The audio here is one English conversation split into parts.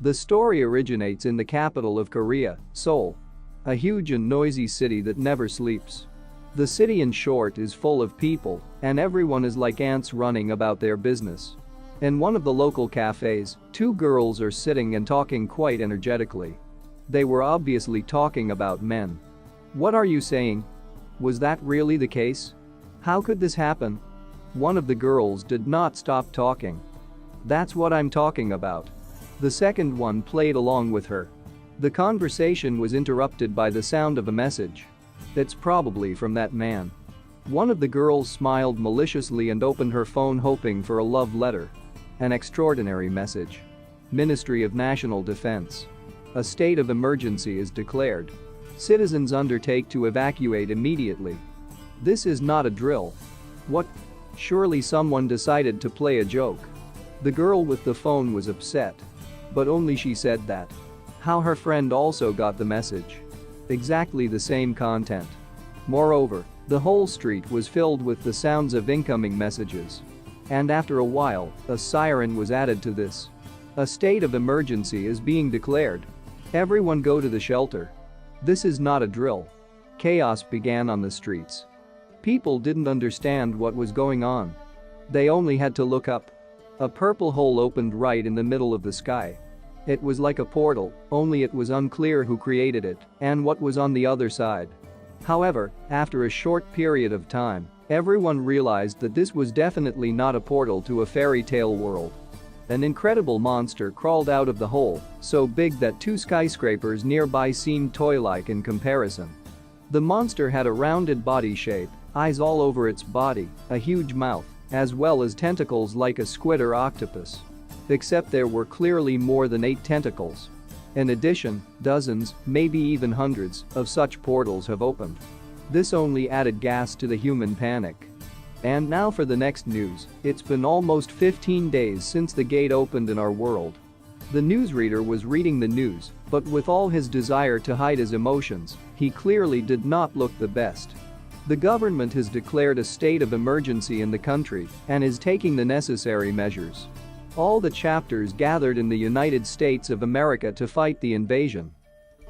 The story originates in the capital of Korea, Seoul. A huge and noisy city that never sleeps. The city, in short, is full of people, and everyone is like ants running about their business. In one of the local cafes, two girls are sitting and talking quite energetically. They were obviously talking about men. "What are you saying? Was that really the case? How could this happen?" One of the girls did not stop talking. "That's what I'm talking about." The second one played along with her. The conversation was interrupted by the sound of a message. "It's probably from that man." One of the girls smiled maliciously and opened her phone, hoping for a love letter. An extraordinary message. Ministry of National Defense. A state of emergency is declared. Citizens undertake to evacuate immediately. This is not a drill. What? Surely someone decided to play a joke. The girl with the phone was upset. But only she said that. How her friend also got the message. Exactly the same content. Moreover, the whole street was filled with the sounds of incoming messages. And after a while, a siren was added to this. A state of emergency is being declared. Everyone go to the shelter. This is not a drill. Chaos began on the streets. People didn't understand what was going on. They only had to look up. A purple hole opened right in the middle of the sky. It was like a portal, only it was unclear who created it and what was on the other side. However, after a short period of time, everyone realized that this was definitely not a portal to a fairy tale world. An incredible monster crawled out of the hole, so big that two skyscrapers nearby seemed toy-like in comparison. The monster had a rounded body shape, eyes all over its body, a huge mouth, as well as tentacles like a squid or octopus. Except there were clearly more than 8 tentacles. In addition, dozens, maybe even hundreds, of such portals have opened. This only added gas to the human panic. And now for the next news. It's been almost 15 days since the gate opened in our world. The newsreader was reading the news, but with all his desire to hide his emotions, he clearly did not look the best. The government has declared a state of emergency in the country and is taking the necessary measures. All the chapters gathered in the United States of America to fight the invasion.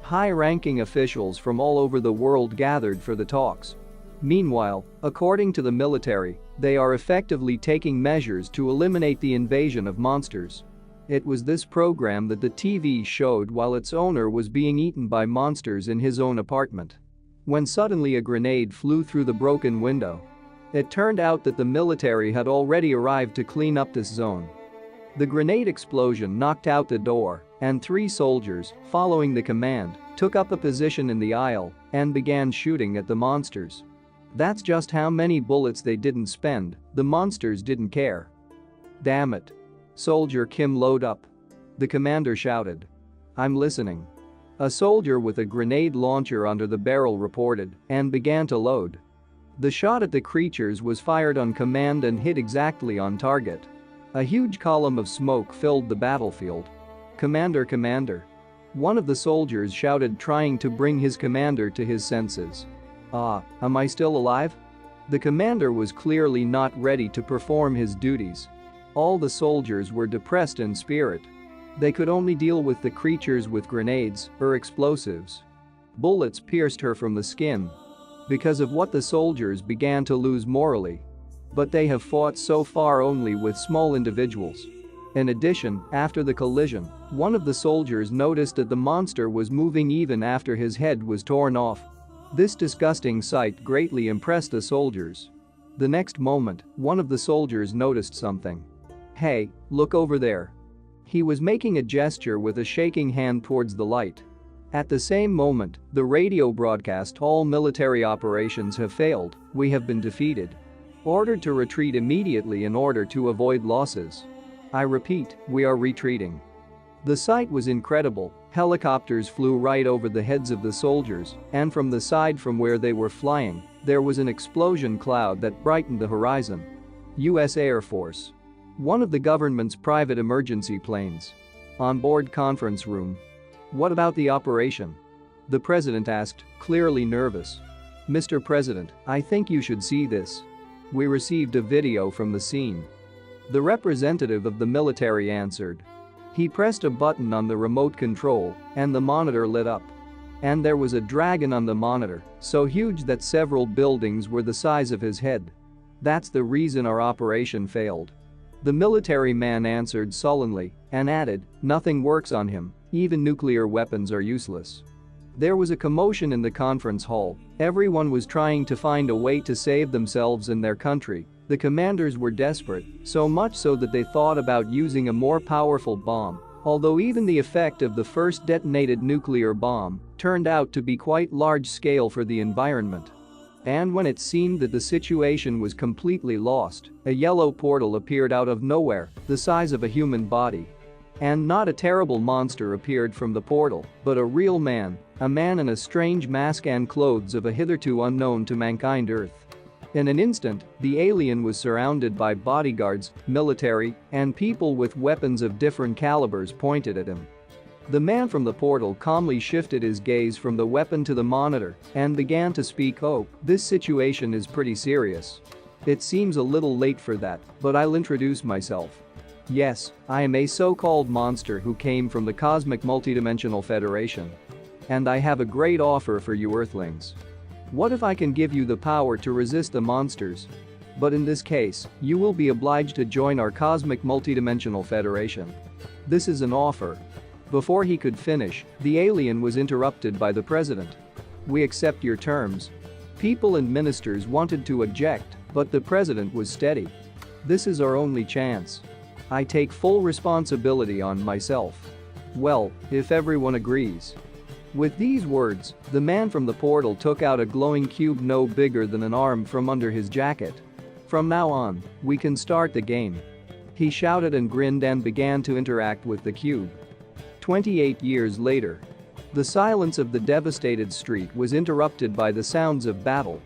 High-ranking officials from all over the world gathered for the talks. Meanwhile, according to the military, they are effectively taking measures to eliminate the invasion of monsters. It was this program that the TV showed while its owner was being eaten by monsters in his own apartment. When suddenly a grenade flew through the broken window. It turned out that the military had already arrived to clean up this zone. The grenade explosion knocked out the door, and 3 soldiers, following the command, took up a position in the aisle and began shooting at the monsters. That's just how many bullets they didn't spend, the monsters didn't care. "Damn it. Soldier Kim, load up," the commander shouted. "I'm listening." A soldier with a grenade launcher under the barrel reported and began to load. The shot at the creatures was fired on command and hit exactly on target. A huge column of smoke filled the battlefield. "Commander, commander." One of the soldiers shouted, trying to bring his commander to his senses. Am I still alive?" The commander was clearly not ready to perform his duties. All the soldiers were depressed in spirit. They could only deal with the creatures with grenades or explosives. Bullets pierced her from the skin. Because of what, the soldiers began to lose morally. But they have fought so far only with small individuals. In addition, after the collision, one of the soldiers noticed that the monster was moving even after his head was torn off. This disgusting sight greatly impressed the soldiers. The next moment, one of the soldiers noticed something. "Hey, look over there." He was making a gesture with a shaking hand towards the light. At the same moment, the radio broadcast, "All military operations have failed, we have been defeated. Ordered to retreat immediately in order to avoid losses. I repeat, we are retreating." The sight was incredible. Helicopters flew right over the heads of the soldiers, and from the side from where they were flying, there was an explosion cloud that brightened the horizon. U.S. Air Force. One of the government's private emergency planes. On board conference room. "What about the operation?" the president asked, clearly nervous. "Mr. President, I think you should see this. We received a video from the scene." The representative of the military answered. He pressed a button on the remote control, and the monitor lit up. And there was a dragon on the monitor, so huge that several buildings were the size of his head. That's the reason our operation failed. The military man answered sullenly and added, nothing works on him, even nuclear weapons are useless. There was a commotion in the conference hall. Everyone was trying to find a way to save themselves and their country. The commanders were desperate, so much so that they thought about using a more powerful bomb, although even the effect of the first detonated nuclear bomb turned out to be quite large-scale for the environment. And when it seemed that the situation was completely lost, a yellow portal appeared out of nowhere, the size of a human body. And not a terrible monster appeared from the portal, but a real man, a man in a strange mask and clothes of a hitherto unknown to mankind Earth. In an instant, the alien was surrounded by bodyguards, military, and people with weapons of different calibers pointed at him. The man from the portal calmly shifted his gaze from the weapon to the monitor and began to speak. Oh, this situation is pretty serious. It seems a little late for that, but I'll introduce myself. Yes, I am a so-called monster who came from the Cosmic Multidimensional Federation. And I have a great offer for you Earthlings. What if I can give you the power to resist the monsters? But in this case, you will be obliged to join our Cosmic Multidimensional Federation. This is an offer. Before he could finish, the alien was interrupted by the president. We accept your terms. People and ministers wanted to object, but the president was steady. This is our only chance. I take full responsibility on myself. Well, if everyone agrees. With these words, the man from the portal took out a glowing cube no bigger than an arm from under his jacket. From now on, we can start the game. He shouted and grinned and began to interact with the cube. 28 years later. The silence of the devastated street was interrupted by the sounds of battle.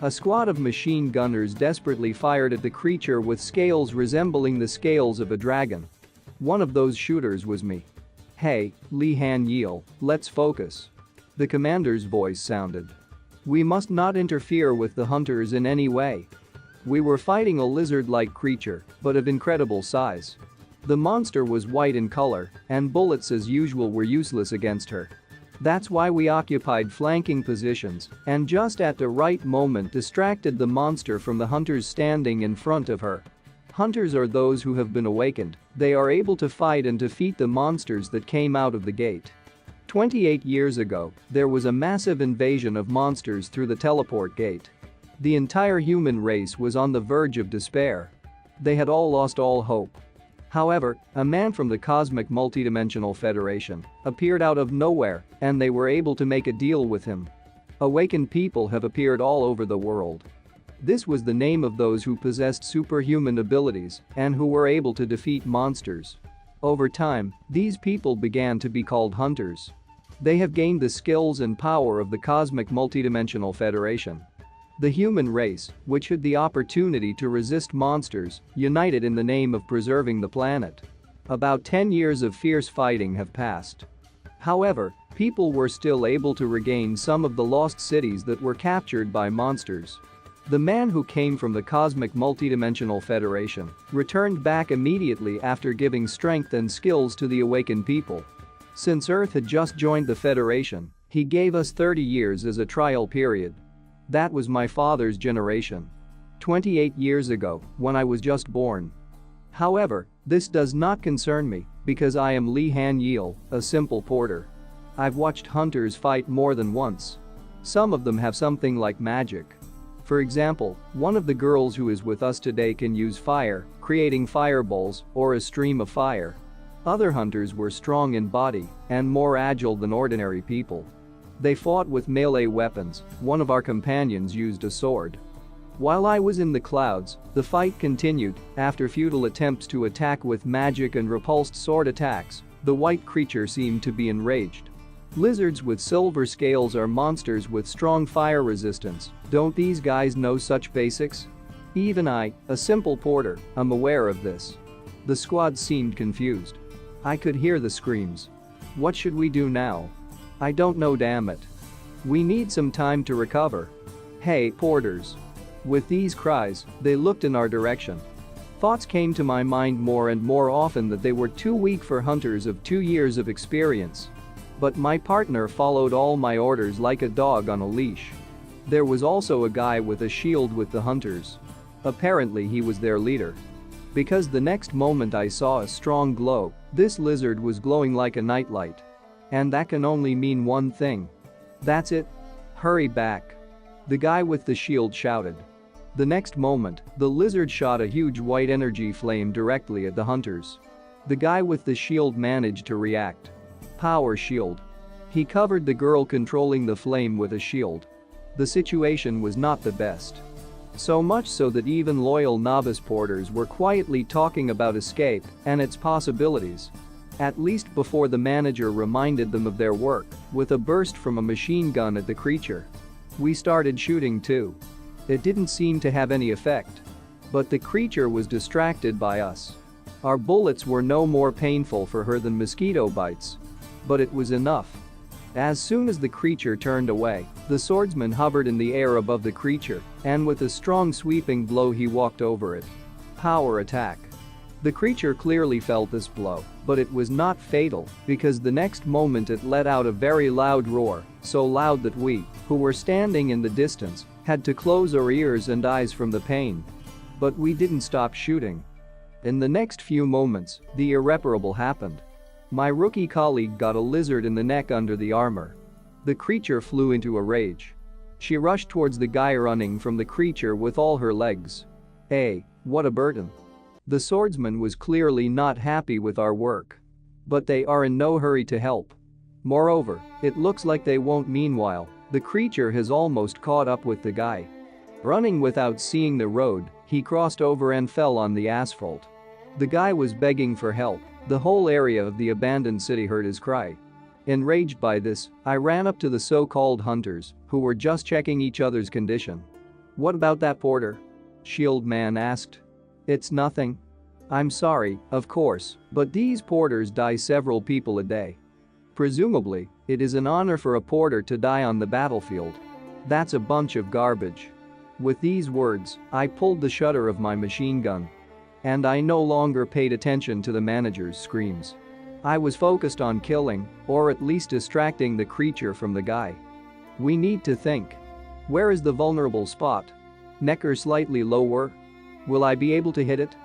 A squad of machine gunners desperately fired at the creature with scales resembling the scales of a dragon. One of those shooters was me. Hey, Lehan, let's focus. The commander's voice sounded. We must not interfere with the hunters in any way. We were fighting a lizard-like creature, but of incredible size. The monster was white in color, and bullets as usual were useless against her. That's why we occupied flanking positions and just at the right moment distracted the monster from the hunters standing in front of her. Hunters are those who have been awakened. They are able to fight and defeat the monsters that came out of the gate. 28 years ago, there was a massive invasion of monsters through the teleport gate. The entire human race was on the verge of despair. They had all lost all hope. However, a man from the Cosmic Multidimensional Federation appeared out of nowhere, and they were able to make a deal with him. Awakened people have appeared all over the world. This was the name of those who possessed superhuman abilities and who were able to defeat monsters. Over time, these people began to be called hunters. They have gained the skills and power of the Cosmic Multidimensional Federation. The human race, which had the opportunity to resist monsters, united in the name of preserving the planet. About 10 years of fierce fighting have passed. However, people were still able to regain some of the lost cities that were captured by monsters. The man who came from the Cosmic Multidimensional Federation returned back immediately after giving strength and skills to the awakened people. Since Earth had just joined the Federation, he gave us 30 years as a trial period. That was my father's generation. 28 years ago, when I was just born. However, this does not concern me, because I am Lehan, a simple porter. I've watched hunters fight more than once. Some of them have something like magic. For example, one of the girls who is with us today can use fire, creating fireballs or a stream of fire. Other hunters were strong in body and more agile than ordinary people. They fought with melee weapons. One of our companions used a sword. While I was in the clouds, the fight continued. After futile attempts to attack with magic and repulsed sword attacks, the white creature seemed to be enraged. Lizards with silver scales are monsters with strong fire resistance. Don't these guys know such basics? Even I, a simple porter, am aware of this. The squad seemed confused. I could hear the screams. What should we do now? I don't know, damn it. We need some time to recover. Hey, porters. With these cries, they looked in our direction. Thoughts came to my mind more and more often that they were too weak for hunters of 2 years of experience. But my partner followed all my orders like a dog on a leash. There was also a guy with a shield with the hunters. Apparently he was their leader. Because the next moment I saw a strong glow, this lizard was glowing like a nightlight. And that can only mean one thing. That's it. Hurry back. The guy with the shield shouted. The next moment, the lizard shot a huge white energy flame directly at the hunters. The guy with the shield managed to react. Power shield. He covered the girl controlling the flame with a shield. The situation was not the best. So much so that even loyal novice porters were quietly talking about escape and its possibilities. At least before the manager reminded them of their work, with a burst from a machine gun at the creature. We started shooting too. It didn't seem to have any effect. But the creature was distracted by us. Our bullets were no more painful for her than mosquito bites. But it was enough. As soon as the creature turned away, the swordsman hovered in the air above the creature, and with a strong sweeping blow he walked over it. Power attack. The creature clearly felt this blow, but it was not fatal because the next moment it let out a very loud roar, so loud that we, who were standing in the distance, had to close our ears and eyes from the pain. But we didn't stop shooting. In the next few moments, the irreparable happened. My rookie colleague got a lizard in the neck under the armor. The creature flew into a rage. She rushed towards the guy running from the creature with all her legs. Hey, what a burden. The swordsman was clearly not happy with our work. But they are in no hurry to help. Moreover, it looks like they won't. Meanwhile, the creature has almost caught up with the guy. Running without seeing the road, he crossed over and fell on the asphalt. The guy was begging for help. The whole area of the abandoned city heard his cry. Enraged by this, I ran up to the so-called hunters, who were just checking each other's condition. What about that porter? Shield man asked. It's nothing. I'm sorry, of course, but these porters die several people a day. Presumably, it is an honor for a porter to die on the battlefield. That's a bunch of garbage. With these words, I pulled the shutter of my machine gun. And I no longer paid attention to the manager's screams. I was focused on killing, or at least distracting the creature from the guy. We need to think. Where is the vulnerable spot? Neck or slightly lower? Will I be able to hit it?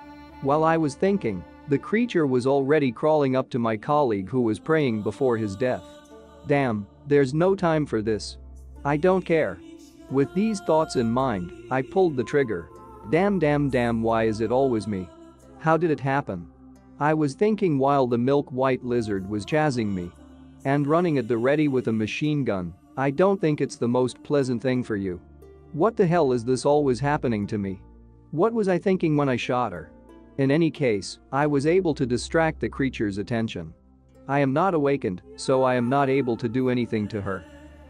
While I was thinking, the creature was already crawling up to my colleague who was praying before his death. Damn, there's no time for this. I don't care. With these thoughts in mind, I pulled the trigger. Damn, why is it always me? How did it happen? I was thinking while the milk-white lizard was chasing me. And running at the ready with a machine gun, I don't think it's the most pleasant thing for you. What the hell is this always happening to me? What was I thinking when I shot her? In any case, I was able to distract the creature's attention. I am not awakened, so I am not able to do anything to her.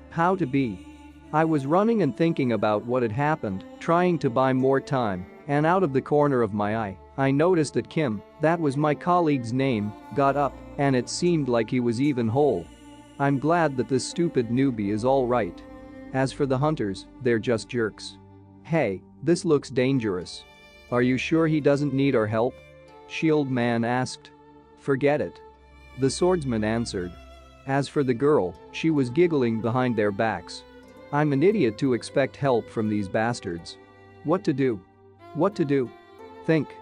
How to be? I was running and thinking about what had happened, trying to buy more time, and out of the corner of my eye, I noticed that Kim, that was my colleague's name, got up, and it seemed like he was even whole. I'm glad that this stupid newbie is all right. As for the hunters, they're just jerks. Hey, this looks dangerous. Are you sure he doesn't need our help? Shield man asked. Forget it. The swordsman answered. As for the girl, she was giggling behind their backs. I'm an idiot to expect help from these bastards. What to do? What to do? Think.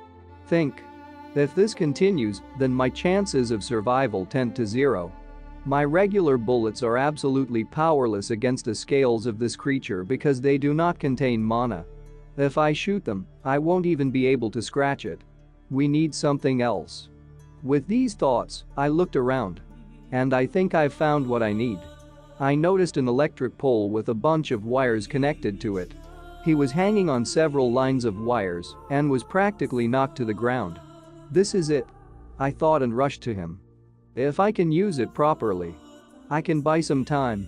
If this continues, then my chances of survival tend to zero. My regular bullets are absolutely powerless against the scales of this creature because they do not contain mana. If I shoot them, I won't even be able to scratch it. We need something else. With these thoughts, I looked around. And I think I've found what I need. I noticed an electric pole with a bunch of wires connected to it. He was hanging on several lines of wires and was practically knocked to the ground. This is it. I thought and rushed to him. If I can use it properly, I can buy some time.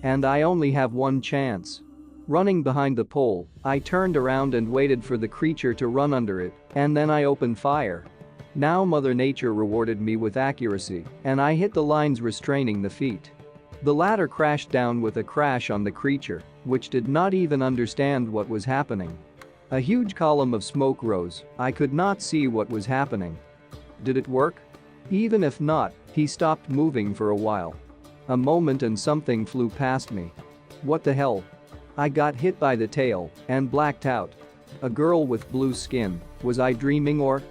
And I only have one chance. Running behind the pole, I turned around and waited for the creature to run under it, and then I opened fire. Now Mother Nature rewarded me with accuracy, and I hit the lines restraining the feet. The ladder crashed down with a crash on the creature, which did not even understand what was happening. A huge column of smoke rose. I could not see what was happening. Did it work? Even if not, he stopped moving for a while. A moment and something flew past me. What the hell? I got hit by the tail and blacked out. A girl with blue skin, was I dreaming or?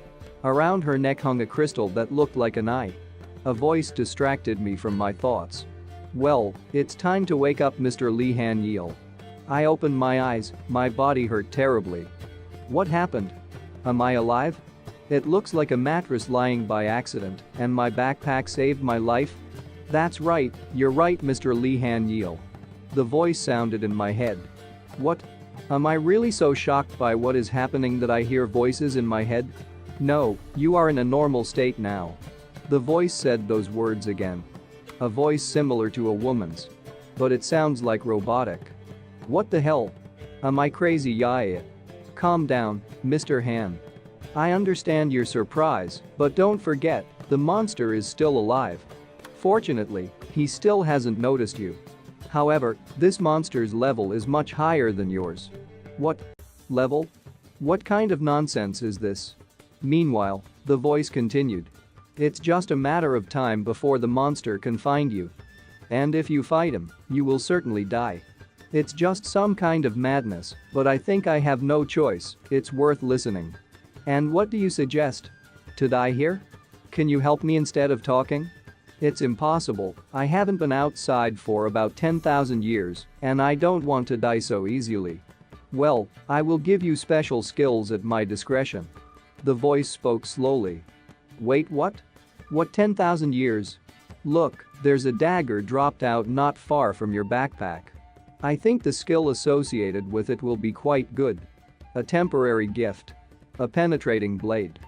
Around her neck hung a crystal that looked like an eye. A voice distracted me from my thoughts. Well, it's time to wake up, Mr. Lehan. I opened my eyes, my body hurt terribly. What happened? Am I alive? It looks like a mattress lying by accident, and my backpack saved my life? That's right, you're right, Mr. Lehan. The voice sounded in my head. What? Am I really so shocked by what is happening that I hear voices in my head? No, you are in a normal state now. The voice said those words again. A voice similar to a woman's. But it sounds like robotic. What the hell? Am I crazy? Yeah. Calm down, Mr. Han. I understand your surprise, but don't forget, the monster is still alive. Fortunately, he still hasn't noticed you. However, this monster's level is much higher than yours. What? Level? What kind of nonsense is this? Meanwhile, the voice continued. It's just a matter of time before the monster can find you. And if you fight him, you will certainly die. It's just some kind of madness, but I think I have no choice, it's worth listening. And what do you suggest? To die here? Can you help me instead of talking? It's impossible, I haven't been outside for about 10,000 years, and I don't want to die so easily. Well, I will give you special skills at my discretion. The voice spoke slowly. Wait, what? What 10,000 years? Look, there's a dagger dropped out not far from your backpack. I think the skill associated with it will be quite good. A temporary gift. A penetrating blade.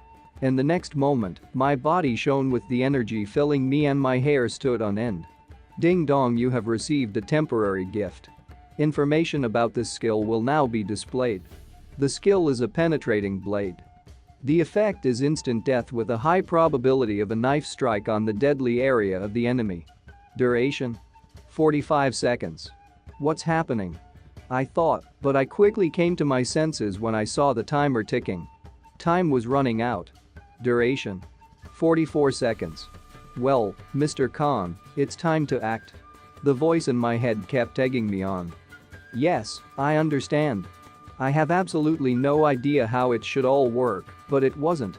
In the next moment, my body shone with the energy filling me and my hair stood on end. Ding dong, you have received a temporary gift. Information about this skill will now be displayed. The skill is a penetrating blade. The effect is instant death with a high probability of a knife strike on the deadly area of the enemy. Duration? 45 seconds. What's happening? I thought, but I quickly came to my senses when I saw the timer ticking. Time was running out. Duration? 44 seconds. Well, Mr. Khan, it's time to act. The voice in my head kept egging me on. Yes, I understand. I have absolutely no idea how it should all work, but it wasn't.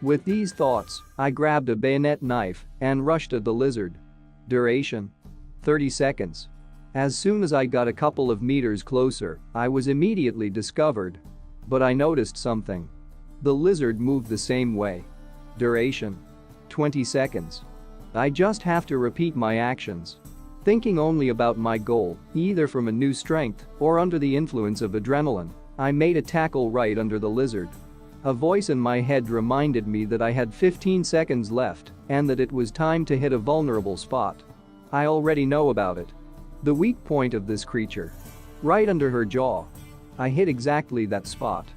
With these thoughts, I grabbed a bayonet knife and rushed at the lizard. Duration? 30 seconds. As soon as I got a couple of meters closer, I was immediately discovered. But I noticed something. The lizard moved the same way. Duration? 20 seconds. I just have to repeat my actions. Thinking only about my goal, either from a new strength or under the influence of adrenaline, I made a tackle right under the lizard. A voice in my head reminded me that I had 15 seconds left and that it was time to hit a vulnerable spot. I already know about it. The weak point of this creature. Right under her jaw. I hit exactly that spot.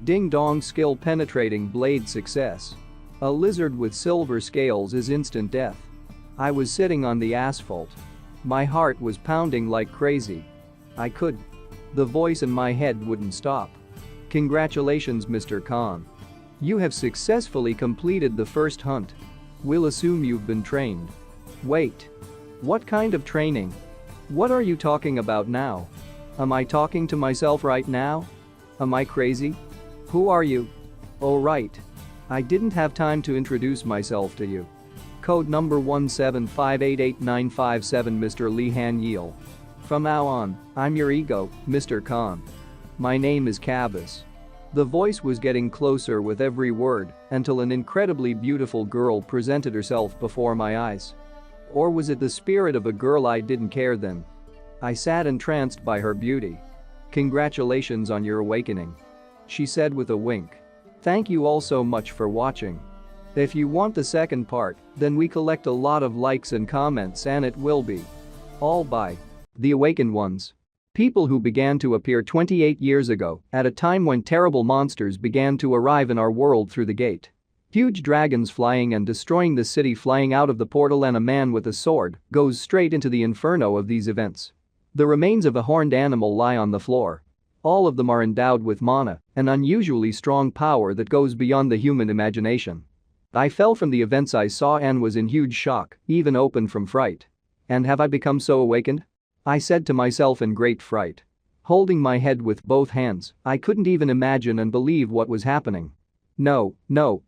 Ding dong, skill penetrating blade success. A lizard with silver scales is instant death. I was sitting on the asphalt. My heart was pounding like crazy. I could. The voice in my head wouldn't stop. Congratulations, Mr. Khan. You have successfully completed the first hunt. We'll assume you've been trained. Wait. What kind of training? What are you talking about now? Am I talking to myself right now? Am I crazy? Who are you? Oh right. I didn't have time to introduce myself to you. Code number 175888957, Mr. Lehan. From now on, I'm your ego, Mr. Khan. My name is Cavis. The voice was getting closer with every word until an incredibly beautiful girl presented herself before my eyes. Or was it the spirit of a girl I didn't care then? I sat entranced by her beauty. Congratulations on your awakening. She said with a wink. Thank you all so much for watching. If you want the second part, then we collect a lot of likes and comments and it will be all by the awakened ones. People who began to appear 28 years ago, at a time when terrible monsters began to arrive in our world through the gate. Huge dragons flying and destroying the city, flying out of the portal, and a man with a sword goes straight into the inferno of these events. The remains of a horned animal lie on the floor. All of them are endowed with mana, an unusually strong power that goes beyond the human imagination. I fell from the events I saw and was in huge shock, even open from fright. And have I become so awakened? I said to myself in great fright. Holding my head with both hands, I couldn't even imagine and believe what was happening. No,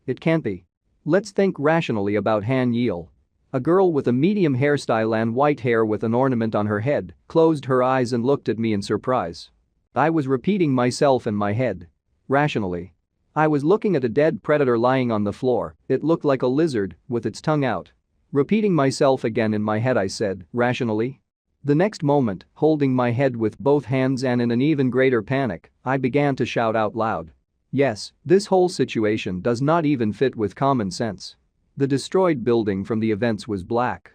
it can't be. Let's think rationally about Haniel. A girl with a medium hairstyle and white hair with an ornament on her head closed her eyes and looked at me in surprise. I was repeating myself in my head. Rationally. I was looking at a dead predator lying on the floor. It looked like a lizard with its tongue out. Repeating myself again in my head, I said, rationally. The next moment, holding my head with both hands and in an even greater panic, I began to shout out loud. Yes, this whole situation does not even fit with common sense. The destroyed building from the events was black.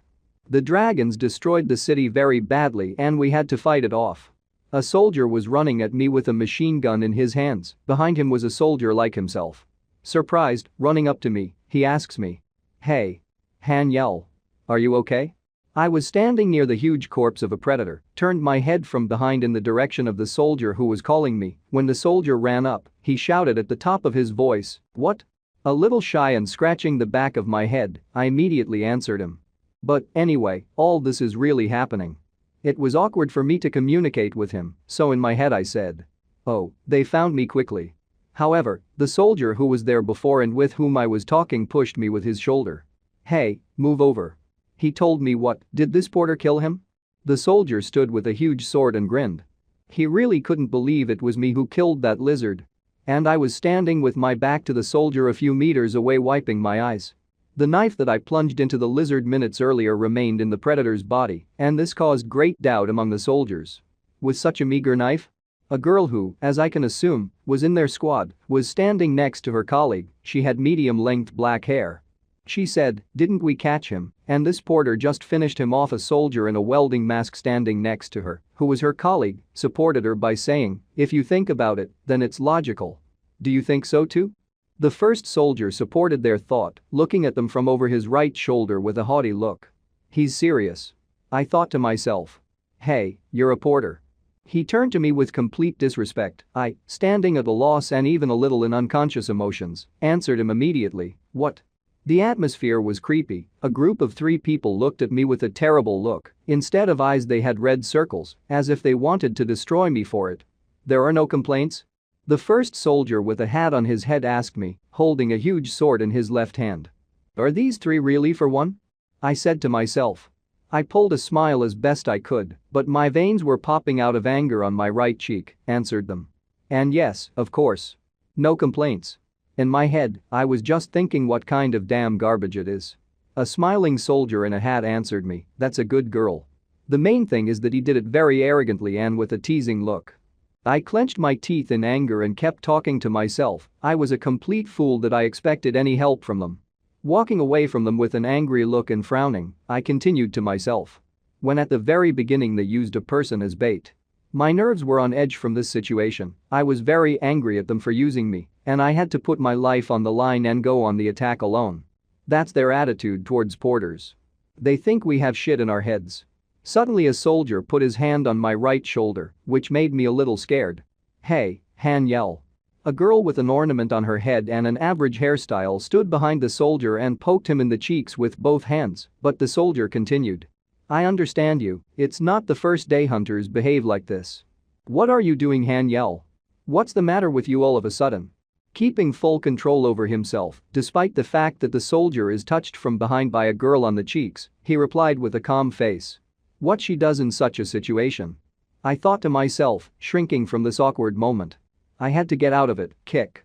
The dragons destroyed the city very badly and we had to fight it off. A soldier was running at me with a machine gun in his hands. Behind him was a soldier like himself. Surprised, running up to me, he asks me. Hey. Haniel. Are you okay? I was standing near the huge corpse of a predator, turned my head from behind in the direction of the soldier who was calling me. When the soldier ran up, he shouted at the top of his voice, "What?" A little shy and scratching the back of my head, I immediately answered him. But anyway, all this is really happening. It was awkward for me to communicate with him, so in my head I said. Oh, they found me quickly. However, the soldier who was there before and with whom I was talking pushed me with his shoulder. Hey, move over. He told me what, did this porter kill him? The soldier stood with a huge sword and grinned. He really couldn't believe it was me who killed that lizard. And I was standing with my back to the soldier a few meters away wiping my eyes. The knife that I plunged into the lizard minutes earlier remained in the predator's body, and this caused great doubt among the soldiers. With such a meager knife? A girl who, as I can assume, was in their squad, was standing next to her colleague. She had medium-length black hair. She said, "Didn't we catch him?" And this porter just finished him off. A soldier in a welding mask standing next to her, who was her colleague, supported her by saying, "If you think about it, then it's logical. Do you think so too?" The first soldier supported their thought, looking at them from over his right shoulder with a haughty look. He's serious. I thought to myself. Hey, you're a porter. He turned to me with complete disrespect. I, standing at a loss and even a little in unconscious emotions, answered him immediately, "What?" The atmosphere was creepy. A group of 3 people looked at me with a terrible look. Instead of eyes they had red circles, as if they wanted to destroy me for it. There are no complaints? The first soldier with a hat on his head asked me, holding a huge sword in his left hand. Are these 3 really for one? I said to myself. I pulled a smile as best I could, but my veins were popping out of anger on my right cheek, answered them. And yes, of course. No complaints. In my head, I was just thinking what kind of damn garbage it is. A smiling soldier in a hat answered me, "That's a good girl." The main thing is that he did it very arrogantly and with a teasing look. I clenched my teeth in anger and kept talking to myself. I was a complete fool that I expected any help from them. Walking away from them with an angry look and frowning, I continued to myself. When at the very beginning they used a person as bait. My nerves were on edge from this situation. I was very angry at them for using me, and I had to put my life on the line and go on the attack alone. That's their attitude towards porters. They think we have shit in our heads. Suddenly a soldier put his hand on my right shoulder, which made me a little scared. Hey, Haniel. A girl with an ornament on her head and an average hairstyle stood behind the soldier and poked him in the cheeks with both hands, but the soldier continued. I understand you, it's not the first day hunters behave like this. What are you doing, Haniel? What's the matter with you all of a sudden? Keeping full control over himself, despite the fact that the soldier is touched from behind by a girl on the cheeks, he replied with a calm face. What she does in such a situation? I thought to myself, shrinking from this awkward moment. I had to get out of it, kick,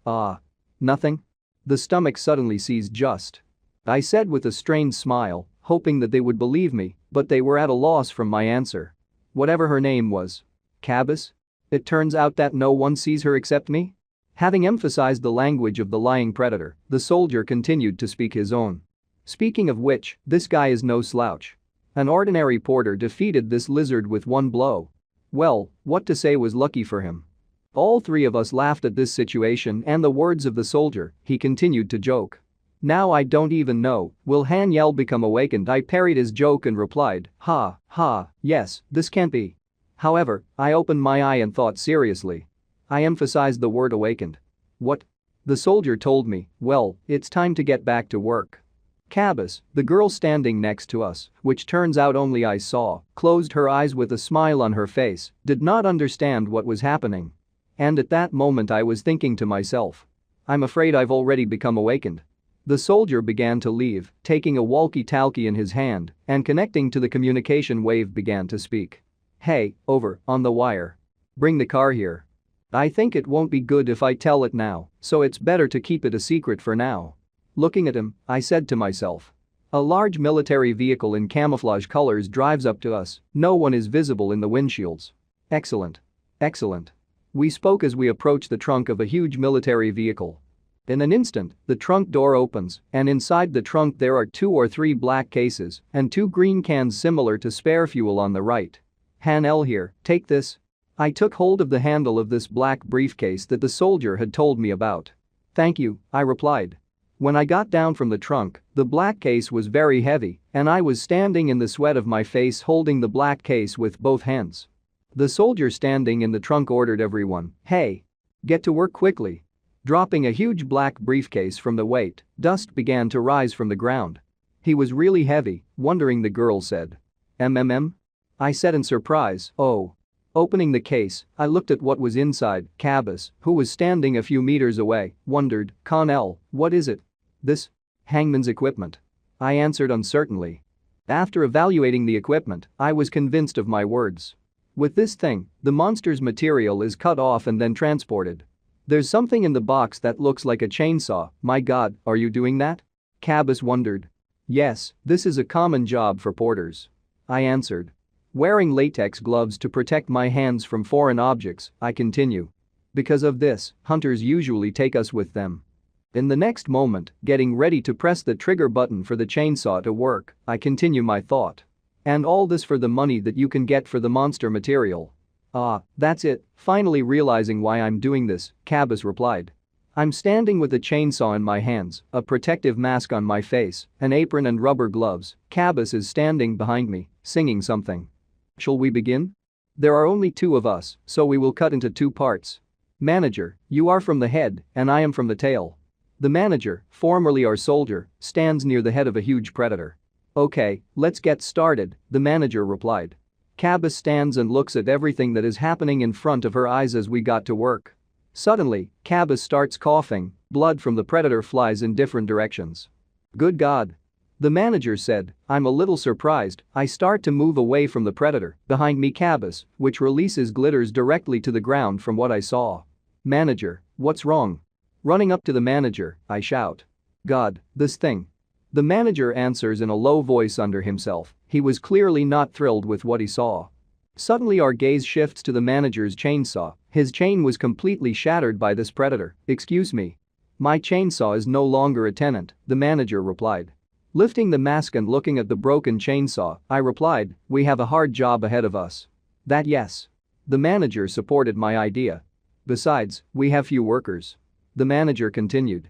nothing? The stomach suddenly seized just. I said with a strained smile, hoping that they would believe me, but they were at a loss from my answer. Whatever her name was. Cavis? It turns out that no one sees her except me? Having emphasized the language of the lying predator, the soldier continued to speak his own. Speaking of which, this guy is no slouch. An ordinary porter defeated this lizard with one blow. Well, what to say was lucky for him. All 3 of us laughed at this situation and the words of the soldier. He continued to joke. Now I don't even know, will Haniel become awakened? I parried his joke and replied, ha, yes, this can't be. However, I opened my eye and thought seriously. I emphasized the word awakened. What? The soldier told me, well, it's time to get back to work. Cavis, the girl standing next to us, which turns out only I saw, closed her eyes with a smile on her face, did not understand what was happening. And at that moment I was thinking to myself, I'm afraid I've already become awakened. The soldier began to leave, taking a walkie-talkie in his hand and connecting to the communication wave began to speak. Hey, over, on the wire. Bring the car here. I think it won't be good if I tell it now, so it's better to keep it a secret for now. Looking at him, I said to myself. A large military vehicle in camouflage colors drives up to us, no one is visible in the windshields. Excellent. Excellent. We spoke as we approached the trunk of a huge military vehicle. In an instant, the trunk door opens, and inside the trunk there are 2 or 3 black cases and 2 green cans similar to spare fuel on the right. Haniel here, take this. I took hold of the handle of this black briefcase that the soldier had told me about. Thank you, I replied. When I got down from the trunk, the black case was very heavy, and I was standing in the sweat of my face holding the black case with both hands. The soldier standing in the trunk ordered everyone, hey! Get to work quickly. Dropping a huge black briefcase from the weight, dust began to rise from the ground. He was really heavy, wondering the girl said. I said in surprise, oh. Opening the case, I looked at what was inside. Cavis, who was standing a few meters away, wondered, Haniel, what is it? This? Hangman's equipment. I answered uncertainly. After evaluating the equipment, I was convinced of my words. With this thing, the monster's material is cut off and then transported. There's something in the box that looks like a chainsaw, my god, are you doing that? Cavis wondered. Yes, this is a common job for porters. I answered. Wearing latex gloves to protect my hands from foreign objects, I continue. Because of this, hunters usually take us with them. In the next moment, getting ready to press the trigger button for the chainsaw to work, I continue my thought. And all this for the money that you can get for the monster material. Ah, that's it, finally realizing why I'm doing this, Cavis replied. I'm standing with a chainsaw in my hands, a protective mask on my face, an apron and rubber gloves. Cavis is standing behind me, singing something. Shall we begin? There are only 2 of us, so we will cut into 2 parts. Manager, you are from the head, and I am from the tail. The manager, formerly our soldier, stands near the head of a huge predator. Okay, let's get started, the manager replied. Cavis stands and looks at everything that is happening in front of her eyes as we got to work. Suddenly, Cavis starts coughing, blood from the predator flies in different directions. Good God. The manager said, I'm a little surprised. I start to move away from the predator, behind me Cavis, which releases glitters directly to the ground from what I saw. Manager, what's wrong? Running up to the manager, I shout. God, this thing. The manager answers in a low voice under himself, he was clearly not thrilled with what he saw. Suddenly our gaze shifts to the manager's chainsaw, his chain was completely shattered by this predator. Excuse me. My chainsaw is no longer a tenant, the manager replied. Lifting the mask and looking at the broken chainsaw, I replied, we have a hard job ahead of us. That yes. The manager supported my idea. Besides, we have few workers. The manager continued.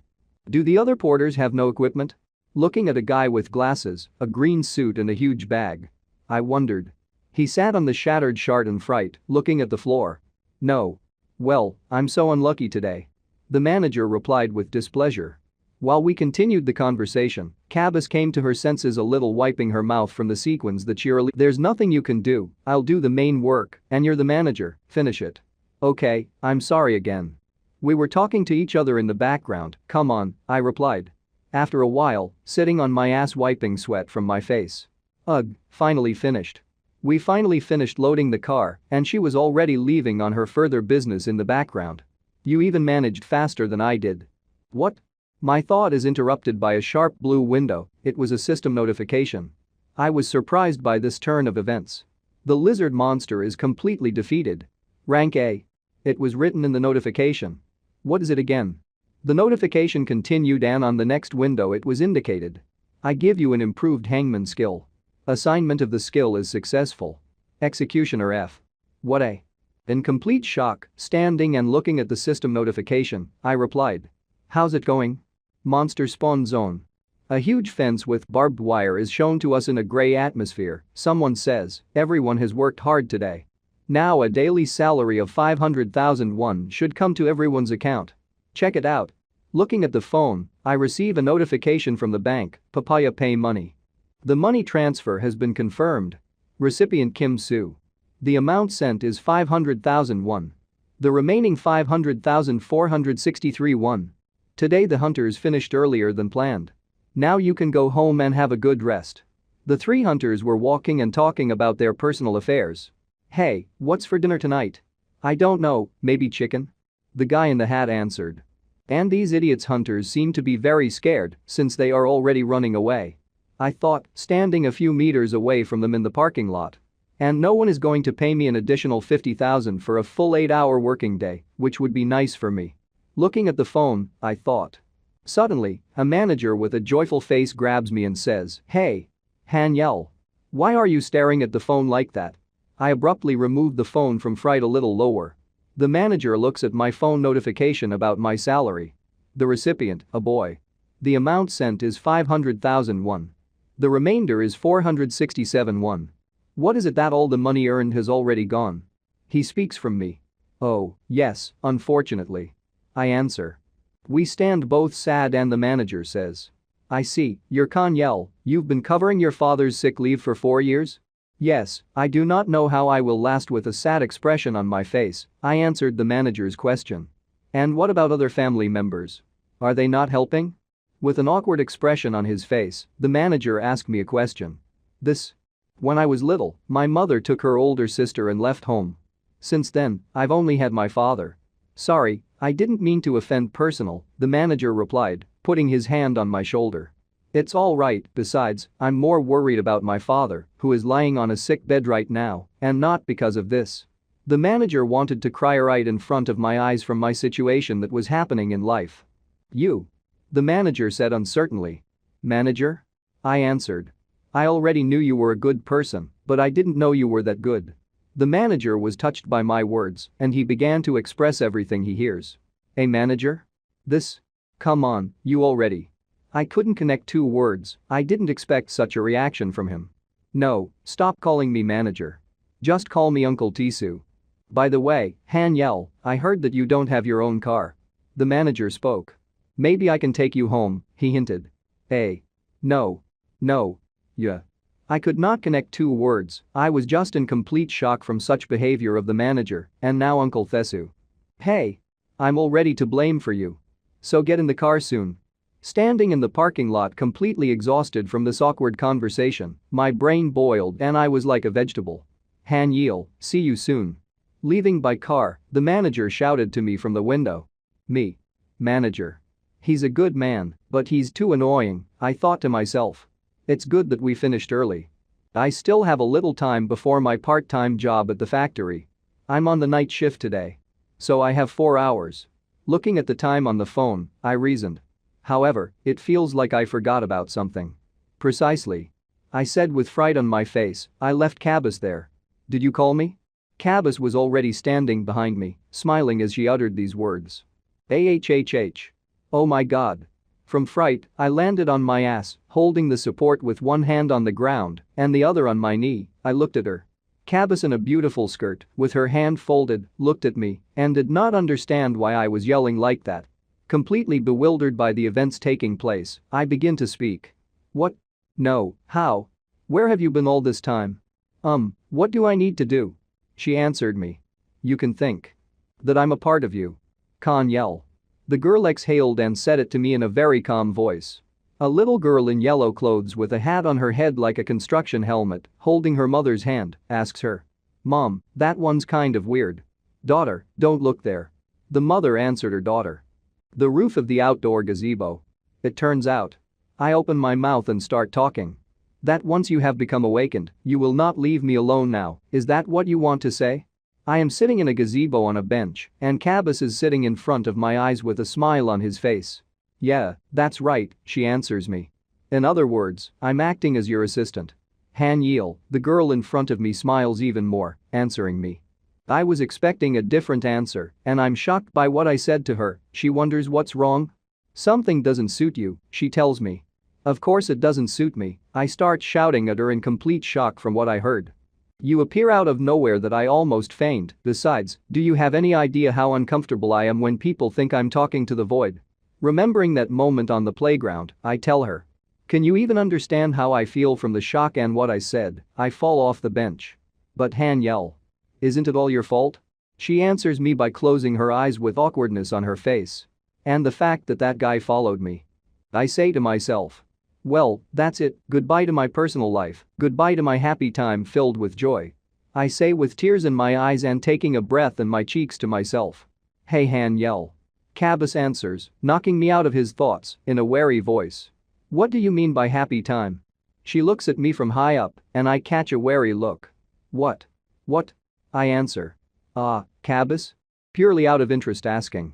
Do the other porters have no equipment? Looking at a guy with glasses, a green suit and a huge bag. I wondered. He sat on the shattered shard in fright, looking at the floor. No. Well, I'm so unlucky today. The manager replied with displeasure. While we continued the conversation, Cavis came to her senses a little, wiping her mouth from the sequins that cheerily. There's nothing you can do, I'll do the main work, and you're the manager, finish it. Okay, I'm sorry again. We were talking to each other in the background, come on, I replied. After a while, sitting on my ass wiping sweat from my face. Ugh, finally finished. We finally finished loading the car, and she was already leaving on her further business in the background. You even managed faster than I did. What? My thought is interrupted by a sharp blue window, it was a system notification. I was surprised by this turn of events. The lizard monster is completely defeated. Rank A. It was written in the notification. What is it again? The notification continued and on the next window it was indicated. I give you an improved hangman skill. Assignment of the skill is successful. Executioner F. What A? In complete shock, standing and looking at the system notification, I replied. How's it going? Monster spawn zone. A huge fence with barbed wire is shown to us in a gray atmosphere. Someone says, everyone has worked hard today. Now a daily salary of 500,000 won should come to everyone's account. Check it out. Looking at the phone, I receive a notification from the bank, Papaya Pay Money. The money transfer has been confirmed. Recipient Kim Soo. The amount sent is 500,000 won. The remaining 500,463 won. Today the hunters finished earlier than planned. Now you can go home and have a good rest. The three hunters were walking and talking about their personal affairs. Hey, what's for dinner tonight? I don't know, maybe chicken? The guy in the hat answered. And these idiots hunters seem to be very scared since they are already running away. I thought, standing a few meters away from them in the parking lot. And no one is going to pay me an additional 50,000 for a full 8-hour working day, which would be nice for me. Looking at the phone, I thought. Suddenly, a manager with a joyful face grabs me and says, "Hey, Haniel. Why are you staring at the phone like that?" I abruptly removed the phone from fright a little lower. The manager looks at my phone notification about my salary. The recipient, a boy. The amount sent is 500,000 won. The remainder is 467 won. What is it that all the money earned has already gone? He speaks from me. Oh, yes, unfortunately. I answer. We stand both sad and the manager says. I see, you're Haniel, you've been covering your father's sick leave for 4 years? Yes, I do not know how I will last with a sad expression on my face, I answered the manager's question. And what about other family members? Are they not helping? With an awkward expression on his face, the manager asked me a question. When I was little, my mother took her older sister and left home. Since then, I've only had my father. Sorry, I didn't mean to offend personal, the manager replied, putting his hand on my shoulder. It's all right, besides, I'm more worried about my father, who is lying on a sick bed right now, and not because of this. The manager wanted to cry right in front of my eyes from my situation that was happening in life. You? The manager said uncertainly. Manager? I answered. I already knew you were a good person, but I didn't know you were that good. The manager was touched by my words, and he began to express everything he hears. A manager? Come on, you already. I couldn't connect 2 words, I didn't expect such a reaction from him. No, stop calling me manager. Just call me Uncle Tisu. By the way, Haniel, I heard that you don't have your own car. The manager spoke. Maybe I can take you home, he hinted. Hey. No. Yeah. I could not connect 2 words, I was just in complete shock from such behavior of the manager, and now Uncle Thesu. Hey. I'm already to blame for you. So get in the car soon. Standing in the parking lot completely exhausted from this awkward conversation, my brain boiled and I was like a vegetable. Haniel, see you soon. Leaving by car, the manager shouted to me from the window. Me. Manager. He's a good man, but he's too annoying, I thought to myself. It's good that we finished early. I still have a little time before my part-time job at the factory. I'm on the night shift today. So I have 4 hours. Looking at the time on the phone, I reasoned. However, it feels like I forgot about something. Precisely. I said with fright on my face, I left Cavis there. Did you call me? Cavis was already standing behind me, smiling as she uttered these words. AHHH. Oh my god. From fright, I landed on my ass, holding the support with one hand on the ground and the other on my knee. I looked at her. Cavis in a beautiful skirt, with her hand folded, looked at me and did not understand why I was yelling like that. Completely bewildered by the events taking place, I begin to speak. What? No, how? Where have you been all this time? What do I need to do? She answered me. You can think. That I'm a part of you. Haniel. The girl exhaled and said it to me in a very calm voice. A little girl in yellow clothes with a hat on her head like a construction helmet, holding her mother's hand, asks her. Mom, that one's kind of weird. Daughter, don't look there. The mother answered her daughter. The roof of the outdoor gazebo. It turns out. I open my mouth and start talking. That once you have become awakened, you will not leave me alone now, is that what you want to say? I am sitting in a gazebo on a bench, and Cavis is sitting in front of my eyes with a smile on his face. Yeah, that's right, she answers me. In other words, I'm acting as your assistant. Haniel, the girl in front of me smiles even more, answering me. I was expecting a different answer, and I'm shocked by what I said to her. She wonders what's wrong. Something doesn't suit you, she tells me. Of course it doesn't suit me, I start shouting at her in complete shock from what I heard. You appear out of nowhere that I almost faint. Besides, do you have any idea how uncomfortable I am when people think I'm talking to the void? Remembering that moment on the playground, I tell her. Can you even understand how I feel from the shock and what I said? I fall off the bench. But Haniel. Isn't it all your fault? She answers me by closing her eyes with awkwardness on her face. And the fact that that guy followed me. I say to myself. Well, that's it, goodbye to my personal life, goodbye to my happy time filled with joy. I say with tears in my eyes and taking a breath in my cheeks to myself. Hey Haniel. Cavis answers, knocking me out of his thoughts, in a wary voice. What do you mean by happy time? She looks at me from high up, and I catch a wary look. What? What? I answer. Cavis? Purely out of interest asking.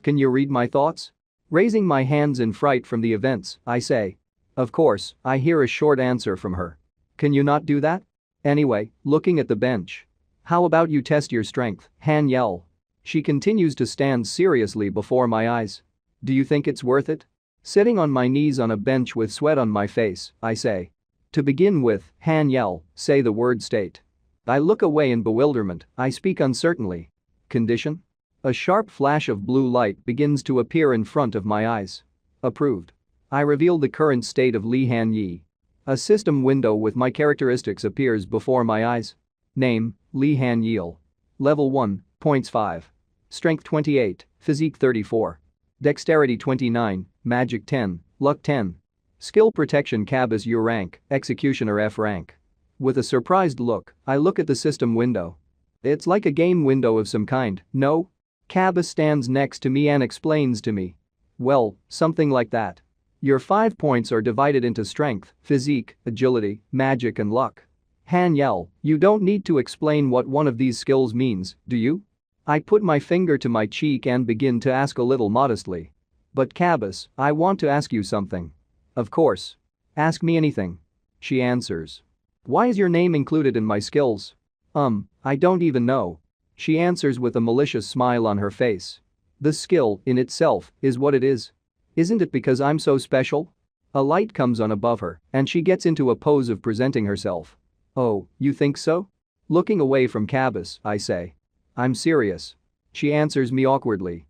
Can you read my thoughts? Raising my hands in fright from the events, I say. Of course, I hear a short answer from her. Can you not do that? Anyway, looking at the bench. How about you test your strength, Haniel? She continues to stand seriously before my eyes. Do you think it's worth it? Sitting on my knees on a bench with sweat on my face, I say. To begin with, Haniel, say the word state. I look away in bewilderment, I speak uncertainly. Condition? A sharp flash of blue light begins to appear in front of my eyes. Approved. I reveal the current state of Lehan. A system window with my characteristics appears before my eyes. Name, Lehan. Level 1, points 5. Strength 28, Physique 34. Dexterity 29, Magic 10, Luck 10. Skill Protection Cavis U rank, Executioner F rank. With a surprised look, I look at the system window. It's like a game window of some kind, no? Cavis stands next to me and explains to me. Well, something like that. Your 5 points are divided into strength, physique, agility, magic and luck. Haniel, you don't need to explain what one of these skills means, do you? I put my finger to my cheek and begin to ask a little modestly. But Cavis, I want to ask you something. Of course. Ask me anything. She answers. Why is your name included in my skills? I don't even know. She answers with a malicious smile on her face. The skill, in itself, is what it is. Isn't it because I'm so special? A light comes on above her, and she gets into a pose of presenting herself. Oh, you think so? Looking away from Cavis, I say. I'm serious. She answers me awkwardly.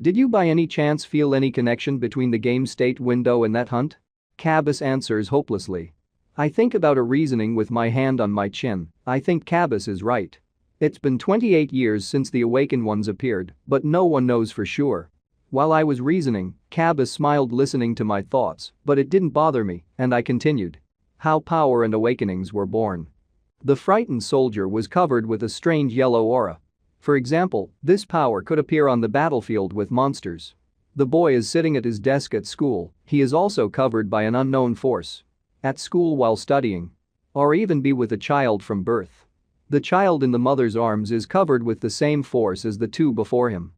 Did you by any chance feel any connection between the game state window and that hunt? Cavis answers hopelessly. I think about her reasoning with my hand on my chin. I think Cavis is right. It's been 28 years since the Awakened Ones appeared, but no one knows for sure. While I was reasoning, Cavis smiled listening to my thoughts, but it didn't bother me, and I continued. How power and awakenings were born. The frightened soldier was covered with a strange yellow aura. For example, this power could appear on the battlefield with monsters. The boy is sitting at his desk at school, he is also covered by an unknown force. At school while studying. Or even be with a child from birth. The child in the mother's arms is covered with the same force as the two before him.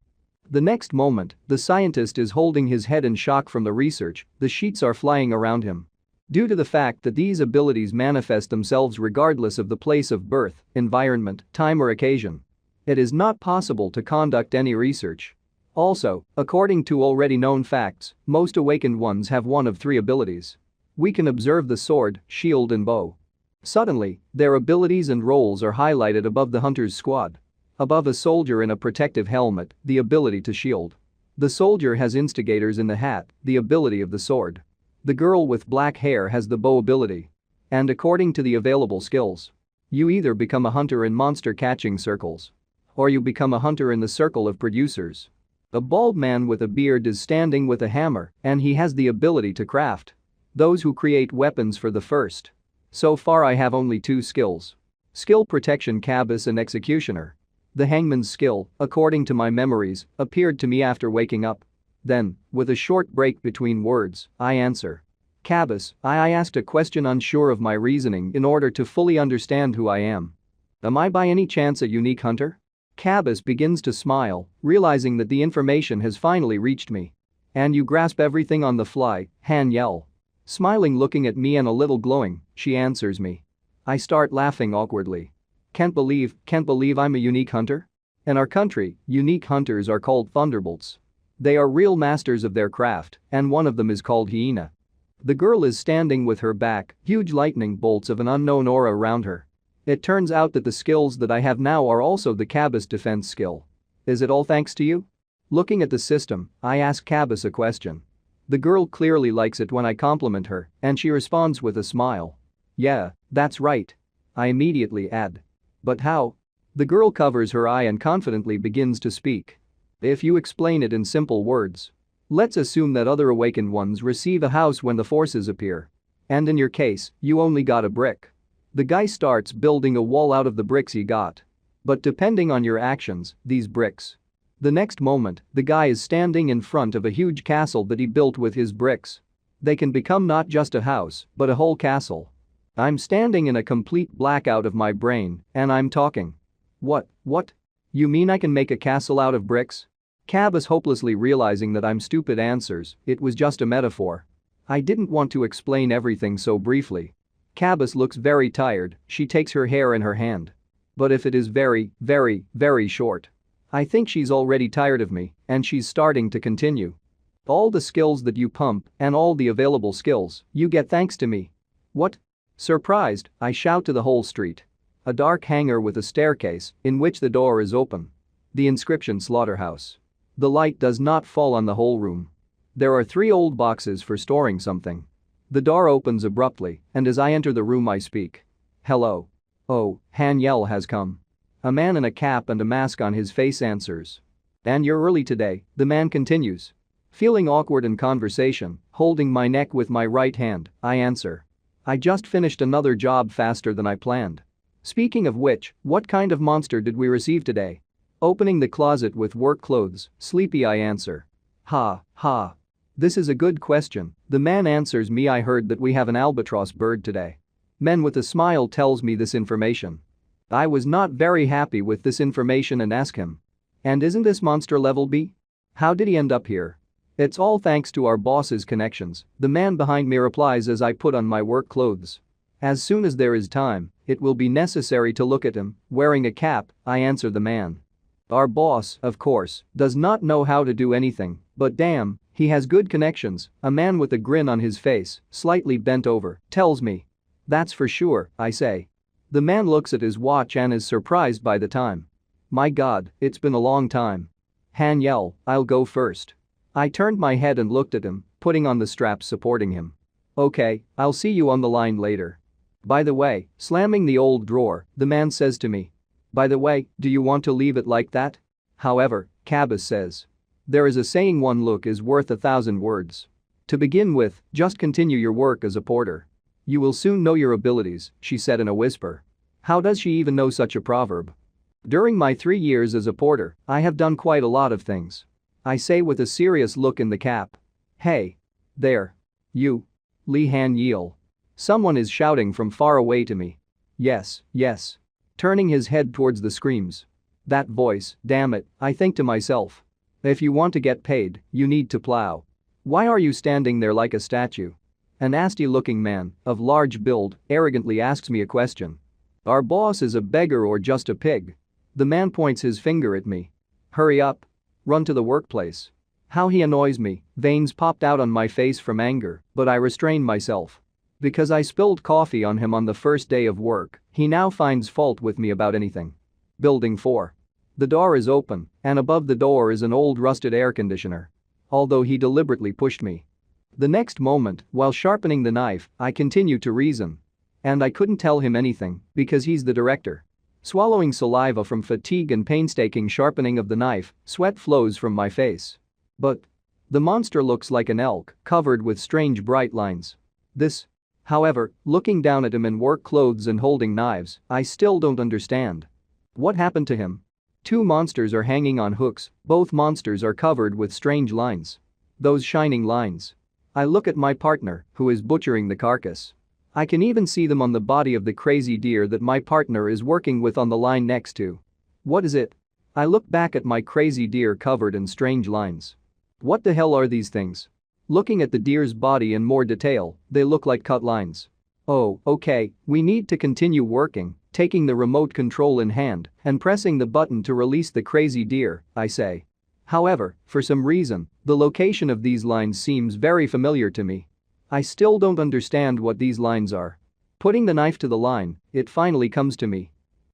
The next moment, the scientist is holding his head in shock from the research, the sheets are flying around him. Due to the fact that these abilities manifest themselves regardless of the place of birth, environment, time or occasion. It is not possible to conduct any research. Also, according to already known facts, most awakened ones have one of 3 abilities. We can observe the sword, shield and bow. Suddenly, their abilities and roles are highlighted above the hunter's squad. Above a soldier in a protective helmet, the ability to shield. The soldier has instigators in the hat, the ability of the sword. The girl with black hair has the bow ability. And according to the available skills, you either become a hunter in monster catching circles. Or you become a hunter in the circle of producers. A bald man with a beard is standing with a hammer, and he has the ability to craft. Those who create weapons for the first. So far I have only 2 skills. Skill Protection Cavis and Executioner. The hangman's skill, according to my memories, appeared to me after waking up. Then, with a short break between words, I answer. Cavis, I asked a question unsure of my reasoning in order to fully understand who I am. Am I by any chance a unique hunter? Cavis begins to smile, realizing that the information has finally reached me. And you grasp everything on the fly, Haniel. Smiling looking at me and a little glowing, she answers me. I start laughing awkwardly. Can't believe I'm a unique hunter? In our country, unique hunters are called thunderbolts. They are real masters of their craft, and one of them is called Hana. The girl is standing with her back, huge lightning bolts of an unknown aura around her. It turns out that the skills that I have now are also the Cavis defense skill. Is it all thanks to you? Looking at the system, I ask Cavis a question. The girl clearly likes it when I compliment her, and she responds with a smile. Yeah, that's right. I immediately add. But how? The girl covers her eye and confidently begins to speak. If you explain it in simple words. Let's assume that other awakened ones receive a house when the forces appear. And in your case, you only got a brick. The guy starts building a wall out of the bricks he got. But depending on your actions, these bricks. The next moment, the guy is standing in front of a huge castle that he built with his bricks. They can become not just a house, but a whole castle. I'm standing in a complete blackout of my brain, and I'm talking. What? You mean I can make a castle out of bricks? Cavis hopelessly realizing that I'm stupid answers, it was just a metaphor. I didn't want to explain everything so briefly. Cavis looks very tired, she takes her hair in her hand. But if it is very, very, very short. I think she's already tired of me, and she's starting to continue. All the skills that you pump and all the available skills you get thanks to me. What? Surprised, I shout to the whole street. A dark hangar with a staircase in which the door is open. The inscription slaughterhouse. The light does not fall on the whole room. There are 3 old boxes for storing something. The door opens abruptly, and as I enter the room I speak. Hello. Oh, Haniel has come. A man in a cap and a mask on his face answers. And you're early today, the man continues. Feeling awkward in conversation, holding my neck with my right hand, I answer. I just finished another job faster than I planned. Speaking of which, what kind of monster did we receive today? Opening the closet with work clothes, sleepy I answer. Ha. This is a good question, the man answers me. I heard that we have an albatross bird today. Man with a smile tells me this information. I was not very happy with this information and ask him. And isn't this monster level B? How did he end up here? It's all thanks to our boss's connections, the man behind me replies as I put on my work clothes. As soon as there is time, it will be necessary to look at him, wearing a cap, I answer the man. Our boss, of course, does not know how to do anything, but damn, he has good connections, a man with a grin on his face, slightly bent over, tells me. That's for sure, I say. The man looks at his watch and is surprised by the time. My god, it's been a long time. Haniel, I'll go first. I turned my head and looked at him, putting on the straps supporting him. Okay, I'll see you on the line later. By the way, slamming the old drawer, the man says to me. By the way, do you want to leave it like that? However, Cavis says. There is a saying, one look is worth 1,000 words. To begin with, just continue your work as a porter. You will soon know your abilities, she said in a whisper. How does she even know such a proverb? During my 3 years as a porter, I have done quite a lot of things. I say with a serious look in the cap. Hey. There. You. Lehan Yeel. Someone is shouting from far away to me. Yes. Turning his head towards the screams. That voice, damn it, I think to myself. If you want to get paid, you need to plow. Why are you standing there like a statue? A nasty-looking man, of large build, arrogantly asks me a question. Our boss is a beggar or just a pig? The man points his finger at me. Hurry up. Run to the workplace. How he annoys me, veins popped out on my face from anger, but I restrain myself. Because I spilled coffee on him on the first day of work, he now finds fault with me about anything. Building 4. The door is open, and above the door is an old rusted air conditioner. Although he deliberately pushed me. The next moment, while sharpening the knife, I continue to reason. And I couldn't tell him anything, because he's the director. Swallowing saliva from fatigue and painstaking sharpening of the knife, sweat flows from my face. But the monster looks like an elk, covered with strange bright lines. However, looking down at him in work clothes and holding knives, I still don't understand. What happened to him? 2 monsters are hanging on hooks, both monsters are covered with strange lines. Those shining lines. I look at my partner, who is butchering the carcass. I can even see them on the body of the crazy deer that my partner is working with on the line next to. What is it? I look back at my crazy deer covered in strange lines. What the hell are these things? Looking at the deer's body in more detail, they look like cut lines. Oh, okay, we need to continue working, taking the remote control in hand and pressing the button to release the crazy deer, I say. However, for some reason, the location of these lines seems very familiar to me. I still don't understand what these lines are. Putting the knife to the line, it finally comes to me.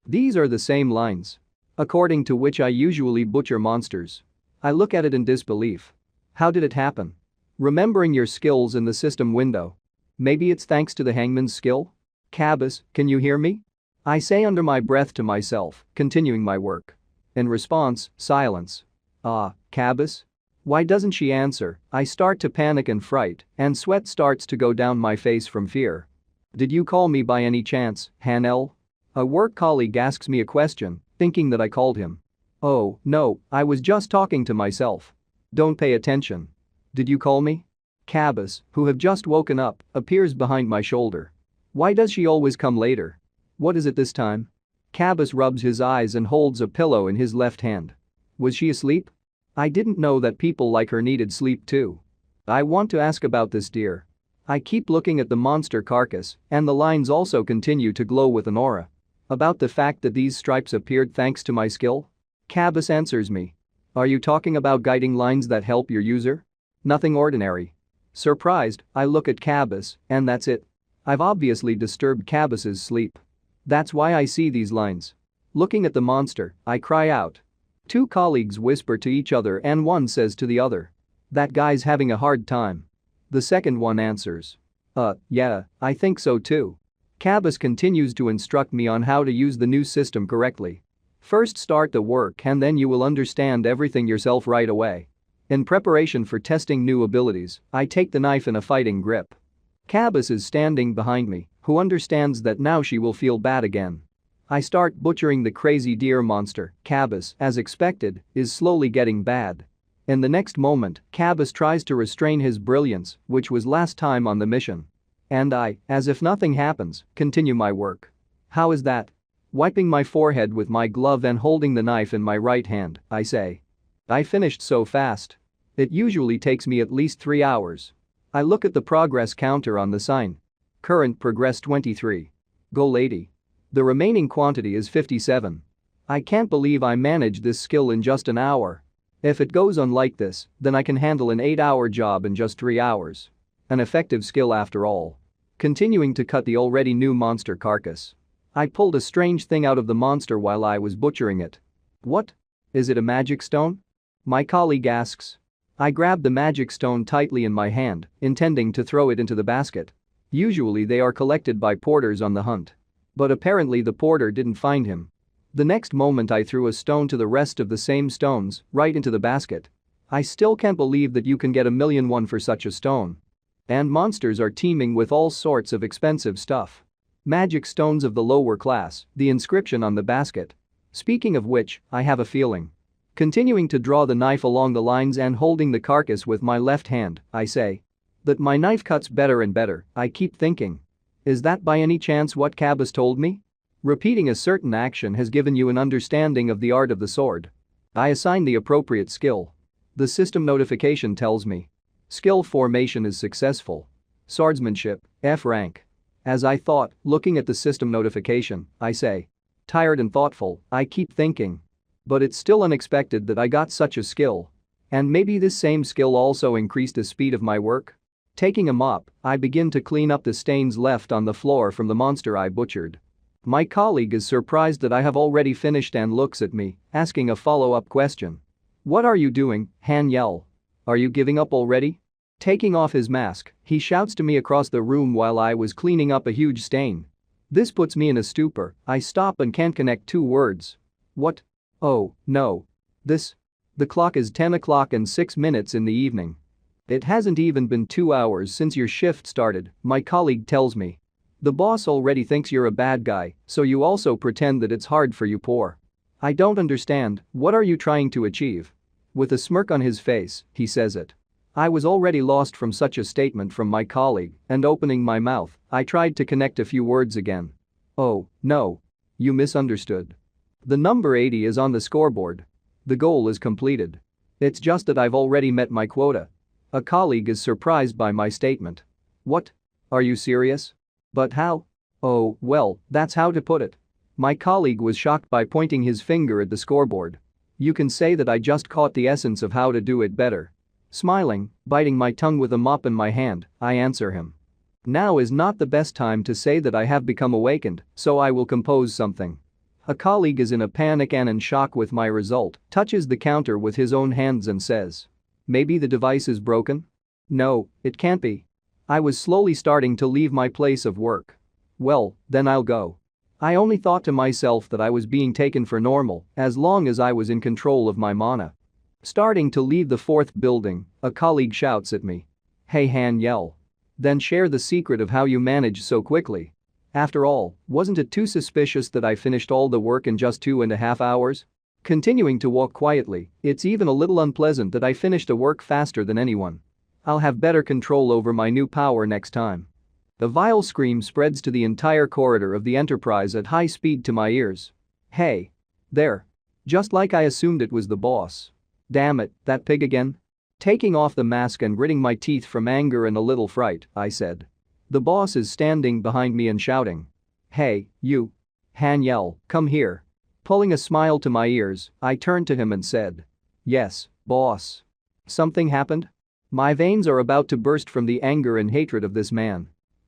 These are the same lines according to which I usually butcher monsters. I look at it in disbelief. How did it happen? Remembering your skills in the system window. Maybe it's thanks to the hangman's skill? Cavis, can you hear me? I say under my breath to myself, continuing my work. In response, silence. Cavis? Why doesn't she answer? I start to panic and fright, and sweat starts to go down my face from fear. Did you call me by any chance, Haniel? A work colleague asks me a question, thinking that I called him. Oh, no, I was just talking to myself. Don't pay attention. Did you call me? Cavis, who have just woken up, appears behind my shoulder. Why does she always come later? What is it this time? Cavis rubs his eyes and holds a pillow in his left hand. Was she asleep? I didn't know that people like her needed sleep too. I want to ask about this deer. I keep looking at the monster carcass, and the lines also continue to glow with an aura. About the fact that these stripes appeared thanks to my skill? Cavis answers me. Are you talking about guiding lines that help your user? Nothing ordinary. Surprised, I look at Cavis, and that's it. I've obviously disturbed Cavis's sleep. That's why I see these lines. Looking at the monster, I cry out. Two colleagues whisper to each other and one says to the other. That guy's having a hard time. The second one answers. Yeah, I think so too. Cavis continues to instruct me on how to use the new system correctly. First start the work and then you will understand everything yourself right away. In preparation for testing new abilities, I take the knife in a fighting grip. Cavis is standing behind me, who understands that now she will feel bad again. I start butchering the crazy deer monster. Cavis, as expected, is slowly getting bad. In the next moment, Cavis tries to restrain his brilliance, which was last time on the mission. And I, as if nothing happens, continue my work. How is that? Wiping my forehead with my glove and holding the knife in my right hand, I say. I finished so fast. It usually takes me at least 3 hours. I look at the progress counter on the sign. Current progress 23. Goal 80. The remaining quantity is 57. I can't believe I managed this skill in just an hour. If it goes on like this, then I can handle an 8-hour job in just 3 hours. An effective skill after all. Continuing to cut the already new monster carcass. I pulled a strange thing out of the monster while I was butchering it. What? Is it a magic stone? My colleague asks. I grab the magic stone tightly in my hand, intending to throw it into the basket. Usually they are collected by porters on the hunt. But apparently the porter didn't find him. The next moment I threw a stone to the rest of the same stones, right into the basket. I still can't believe that you can get $1,000,001 for such a stone. And monsters are teeming with all sorts of expensive stuff. Magic stones of the lower class, the inscription on the basket. Speaking of which, I have a feeling. Continuing to draw the knife along the lines and holding the carcass with my left hand, I say. That my knife cuts better and better, I keep thinking. Is that by any chance what Cavis told me? Repeating a certain action has given you an understanding of the art of the sword. I assign the appropriate skill. The system notification tells me. Skill formation is successful. Swordsmanship, F rank. As I thought, looking at the system notification, I say. Tired and thoughtful, I keep thinking. But it's still unexpected that I got such a skill. And maybe this same skill also increased the speed of my work? Taking a mop, I begin to clean up the stains left on the floor from the monster I butchered. My colleague is surprised that I have already finished and looks at me, asking a follow-up question. What are you doing, Haniel? Are you giving up already? Taking off his mask, he shouts to me across the room while I was cleaning up a huge stain. This puts me in a stupor. I stop and can't connect 2 words. What? Oh, no. The clock is 10 o'clock and 6 minutes in the evening. It hasn't even been 2 hours since your shift started, my colleague tells me. The boss already thinks you're a bad guy, so you also pretend that it's hard for you poor. I don't understand, what are you trying to achieve? With a smirk on his face, he says it. I was already lost from such a statement from my colleague, and opening my mouth, I tried to connect a few words again. Oh, no. You misunderstood. The number 80 is on the scoreboard. The goal is completed. It's just that I've already met my quota. A colleague is surprised by my statement. What? Are you serious? But how? Oh, well, that's how to put it. My colleague was shocked by pointing his finger at the scoreboard. You can say that I just caught the essence of how to do it better. Smiling, biting my tongue with a mop in my hand, I answer him. Now is not the best time to say that I have become awakened, so I will compose something. A colleague is in a panic and in shock with my result, touches the counter with his own hands and says. Maybe the device is broken? No, it can't be. I was slowly starting to leave my place of work. Well, then I'll go. I only thought to myself that I was being taken for normal as long as I was in control of my mana. Starting to leave the fourth building, a colleague shouts at me. Hey Haniel. Then share the secret of how you managed so quickly. After all, wasn't it too suspicious that I finished all the work in just 2.5 hours? Continuing to walk quietly, it's even a little unpleasant that I finished the work faster than anyone. I'll have better control over my new power next time. The vile scream spreads to the entire corridor of the Enterprise at high speed to my ears. Hey. There. Just like I assumed it was the boss. Damn it, that pig again? Taking off the mask and gritting my teeth from anger and a little fright, I said. The boss is standing behind me and shouting. Hey, you. Haniel, come here. Pulling a smile to my ears, I turned to him and said. Yes, boss. Something happened? My veins are about to burst from the anger and hatred of this man.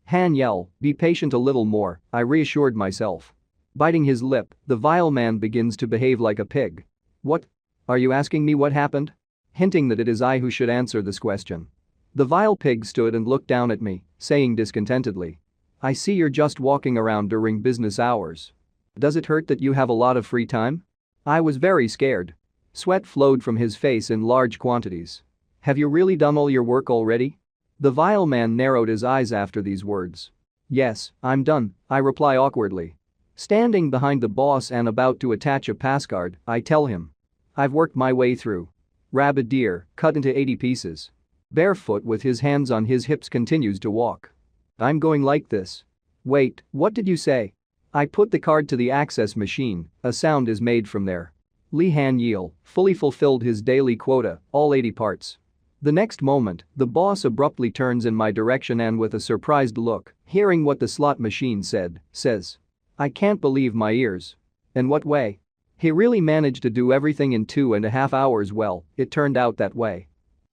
Haniel, be patient a little more, I reassured myself. Biting his lip, the vile man begins to behave like a pig. What? Are you asking me what happened? Hinting that it is I who should answer this question. The vile pig stood and looked down at me, saying discontentedly. I see you're just walking around during business hours. Does it hurt that you have a lot of free time? I was very scared. Sweat flowed from his face in large quantities. Have you really done all your work already? The vile man narrowed his eyes after these words. Yes, I'm done, I reply awkwardly. Standing behind the boss and about to attach a passcard, I tell him. I've worked my way through. Rabid deer, cut into 80 pieces. Barefoot with his hands on his hips continues to walk. I'm going like this. Wait, what did you say? I put the card to the access machine, a sound is made from there. Lehan fully fulfilled his daily quota, all 80 parts. The next moment, the boss abruptly turns in my direction and with a surprised look, hearing what the slot machine said, says. I can't believe my ears. In what way? He really managed to do everything in 2.5 hours. Well, it turned out that way.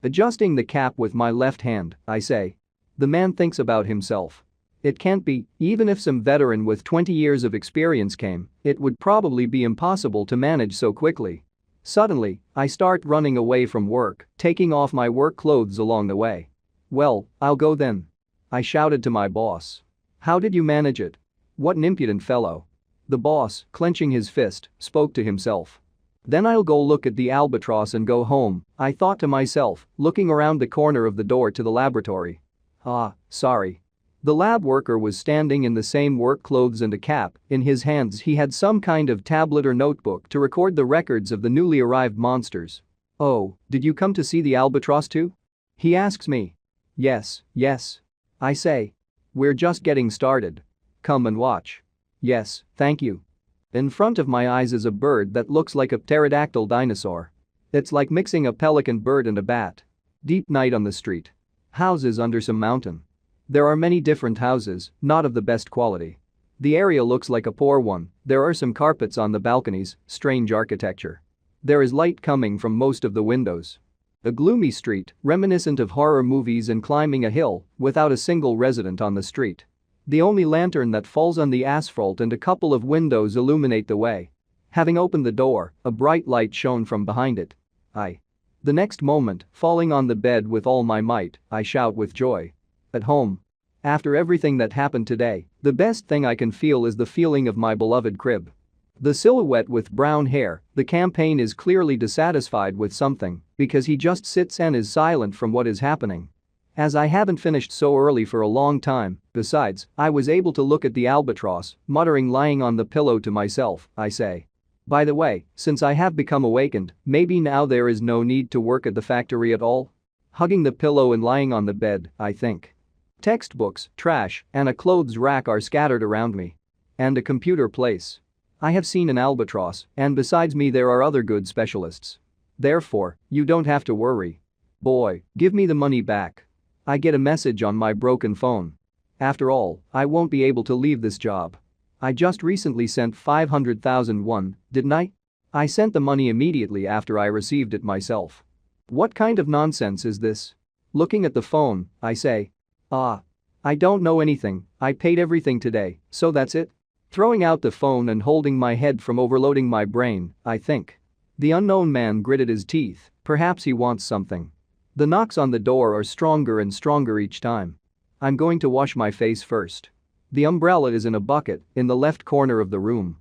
Adjusting the cap with my left hand, I say. The man thinks about himself. It can't be, even if some veteran with 20 years of experience came, it would probably be impossible to manage so quickly. Suddenly, I start running away from work, taking off my work clothes along the way. Well, I'll go then. I shouted to my boss. How did you manage it? What an impudent fellow. The boss, clenching his fist, spoke to himself. Then I'll go look at the albatross and go home, I thought to myself, looking around the corner of the door to the laboratory. Sorry. The lab worker was standing in the same work clothes and a cap, in his hands he had some kind of tablet or notebook to record the records of the newly arrived monsters. Oh, did you come to see the albatross too? He asks me. Yes. I say. We're just getting started. Come and watch. Yes, thank you. In front of my eyes is a bird that looks like a pterodactyl dinosaur. It's like mixing a pelican bird and a bat. Deep night on the street. Houses under some mountain. There are many different houses, not of the best quality. The area looks like a poor one, there are some carpets on the balconies, strange architecture. There is light coming from most of the windows. A gloomy street, reminiscent of horror movies and climbing a hill, without a single resident on the street. The only lantern that falls on the asphalt and a couple of windows illuminate the way. Having opened the door, a bright light shone from behind it. The next moment, falling on the bed with all my might, I shout with joy. At home. After everything that happened today, the best thing I can feel is the feeling of my beloved crib. The silhouette with brown hair, the campaign is clearly dissatisfied with something because he just sits and is silent from what is happening. As I haven't finished so early for a long time, besides, I was able to look at the albatross, muttering lying on the pillow to myself, I say. By the way, since I have become awakened, maybe now there is no need to work at the factory at all? Hugging the pillow and lying on the bed, I think. Textbooks, trash, and a clothes rack are scattered around me. And a computer place. I have seen an albatross, and besides me there are other good specialists. Therefore, you don't have to worry. Boy, give me the money back. I get a message on my broken phone. After all, I won't be able to leave this job. I just recently sent 500,000 won, didn't I? I sent the money immediately after I received it myself. What kind of nonsense is this? Looking at the phone, I say. I I don't know anything, I paid everything today, so that's it? Throwing out the phone and holding my head from overloading my brain, I think. The unknown man gritted his teeth, perhaps he wants something. The knocks on the door are stronger and stronger each time. I'm going to wash my face first. The umbrella is in a bucket in the left corner of the room.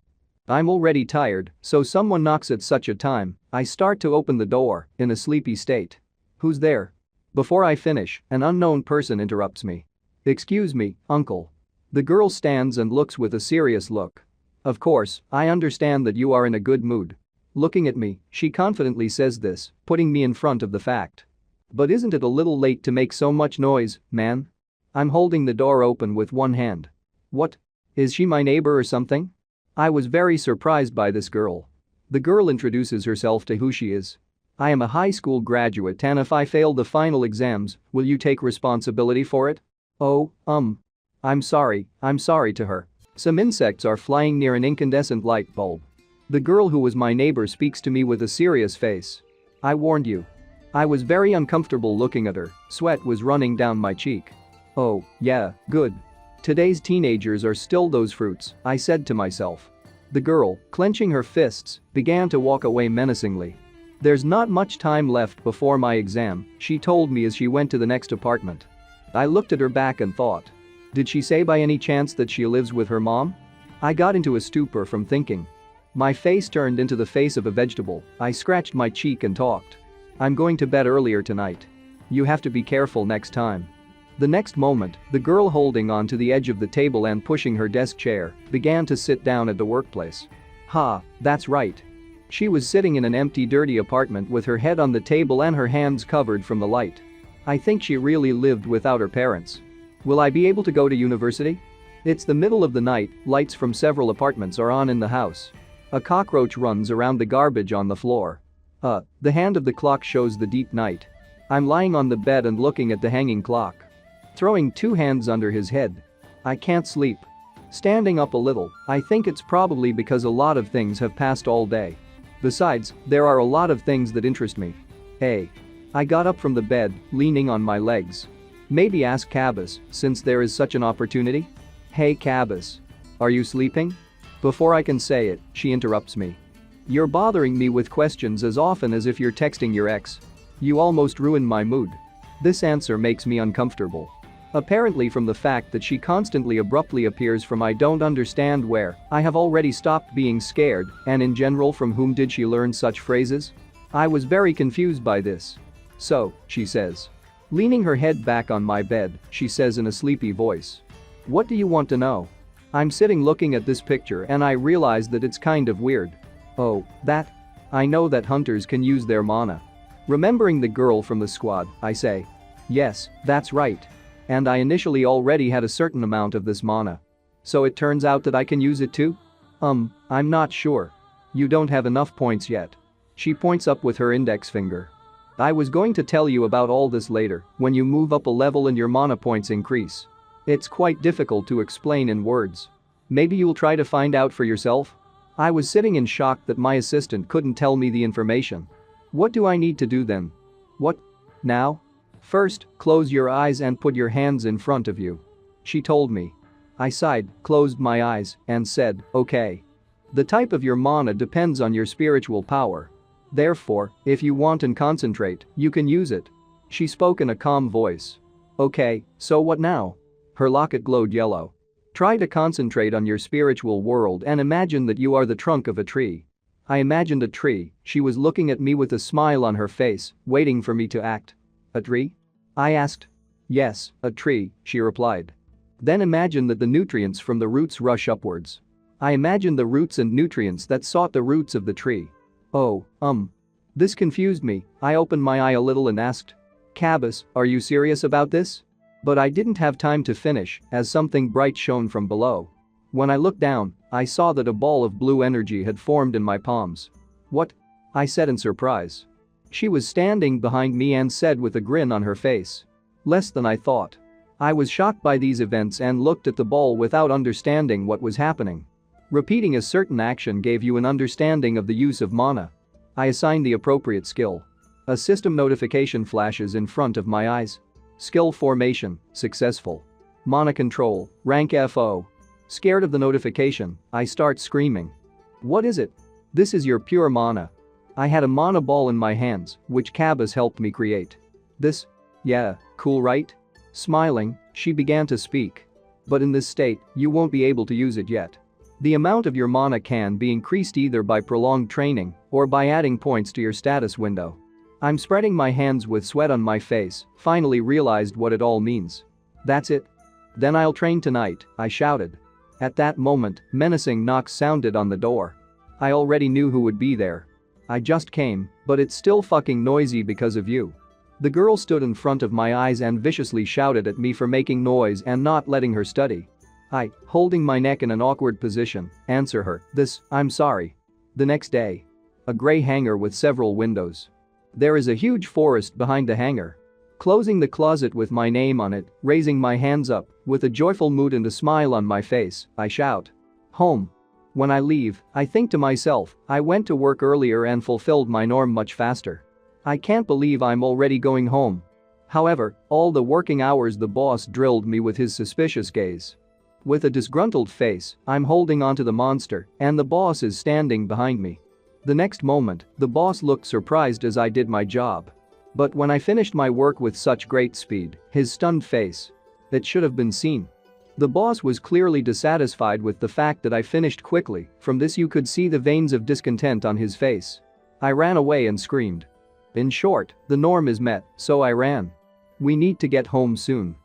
I'm already tired, so someone knocks at such a time, I start to open the door, in a sleepy state. Who's there? Before I finish, an unknown person interrupts me. Excuse me, uncle. The girl stands and looks with a serious look. Of course, I understand that you are in a good mood. Looking at me, she confidently says this, putting me in front of the fact. But isn't it a little late to make so much noise, man? I'm holding the door open with one hand. What? Is she my neighbor or something? I was very surprised by this girl. The girl introduces herself to who she is. I am a high school graduate and if I fail the final exams, will you take responsibility for it? Oh, I'm sorry to her. Some insects are flying near an incandescent light bulb. The girl who was my neighbor speaks to me with a serious face. I warned you. I was very uncomfortable looking at her, sweat was running down my cheek. Oh, yeah, good. Today's teenagers are still those fruits, I said to myself. The girl, clenching her fists, began to walk away menacingly. There's not much time left before my exam, she told me as she went to the next apartment. I looked at her back and thought. Did she say by any chance that she lives with her mom? I got into a stupor from thinking. My face turned into the face of a vegetable, I scratched my cheek and talked. I'm going to bed earlier tonight. You have to be careful next time. The next moment, the girl holding on to the edge of the table and pushing her desk chair began to sit down at the workplace. Ha, that's right. She was sitting in an empty dirty apartment with her head on the table and her hands covered from the light. I think she really lived without her parents. Will I be able to go to university? It's the middle of the night, lights from several apartments are on in the house. A cockroach runs around the garbage on the floor. The hand of the clock shows the deep night. I'm lying on the bed and looking at the hanging clock. Throwing two hands under his head. I can't sleep. Standing up a little, I think it's probably because a lot of things have passed all day. Besides, there are a lot of things that interest me. Hey. I got up from the bed, leaning on my legs. Maybe ask Cavis, since there is such an opportunity? Hey Cavis. Are you sleeping? Before I can say it, she interrupts me. You're bothering me with questions as often as if you're texting your ex. You almost ruined my mood. This answer makes me uncomfortable. Apparently from the fact that she constantly abruptly appears from I don't understand where, I have already stopped being scared, and in general from whom did she learn such phrases? I was very confused by this. So, she says. Leaning her head back on my bed, she says in a sleepy voice. What do you want to know? I'm sitting looking at this picture and I realize that it's kind of weird. Oh, that? I know that hunters can use their mana. Remembering the girl from the squad, I say. Yes, that's right. And I initially already had a certain amount of this mana. So it turns out that I can use it too? I'm not sure. You don't have enough points yet. She points up with her index finger. I was going to tell you about all this later, when you move up a level and your mana points increase. It's quite difficult to explain in words. Maybe you'll try to find out for yourself? I was sitting in shock that my assistant couldn't tell me the information. What do I need to do then? What? Now? First, close your eyes and put your hands in front of you. She told me. I sighed, closed my eyes, and said, okay. The type of your mana depends on your spiritual power. Therefore, if you want and concentrate, you can use it. She spoke in a calm voice. Okay, so what now? Her locket glowed yellow. Try to concentrate on your spiritual world and imagine that you are the trunk of a tree. I imagined a tree, she was looking at me with a smile on her face, waiting for me to act. A tree? I asked. Yes, a tree, she replied. Then imagine that the nutrients from the roots rush upwards. I imagined the roots and nutrients that sought the roots of the tree. Oh, This confused me, I opened my eye a little and asked. Cavis, are you serious about this? But I didn't have time to finish, as something bright shone from below. When I looked down, I saw that a ball of blue energy had formed in my palms. What? I said in surprise. She was standing behind me and said with a grin on her face. Less than I thought. I was shocked by these events and looked at the ball without understanding what was happening. Repeating a certain action gave you an understanding of the use of mana. I assigned the appropriate skill. A system notification flashes in front of my eyes. Skill formation, successful. Mana control, rank FO. Scared of the notification, I start screaming. What is it? This is your pure mana. I had a mana ball in my hands, which Cavis helped me create. This? Yeah, cool right? Smiling, she began to speak. But in this state, you won't be able to use it yet. The amount of your mana can be increased either by prolonged training or by adding points to your status window. I'm spreading my hands with sweat on my face, finally realized what it all means. That's it? Then I'll train tonight, I shouted. At that moment, menacing knocks sounded on the door. I already knew who would be there. I just came, but it's still fucking noisy because of you. The girl stood in front of my eyes and viciously shouted at me for making noise and not letting her study. I, holding my neck in an awkward position, answer her, I'm sorry. The next day. A gray hangar with several windows. There is a huge forest behind the hangar. Closing the closet with my name on it, raising my hands up, with a joyful mood and a smile on my face, I shout. Home. When I leave, I think to myself, I went to work earlier and fulfilled my norm much faster. I can't believe I'm already going home. However, all the working hours the boss drilled me with his suspicious gaze. With a disgruntled face, I'm holding onto the monster, and the boss is standing behind me. The next moment, the boss looked surprised as I did my job. But when I finished my work with such great speed, his stunned face. It should have been seen. The boss was clearly dissatisfied with the fact that I finished quickly, from this you could see the veins of discontent on his face. I ran away and screamed. In short, the norm is met, so I ran. We need to get home soon.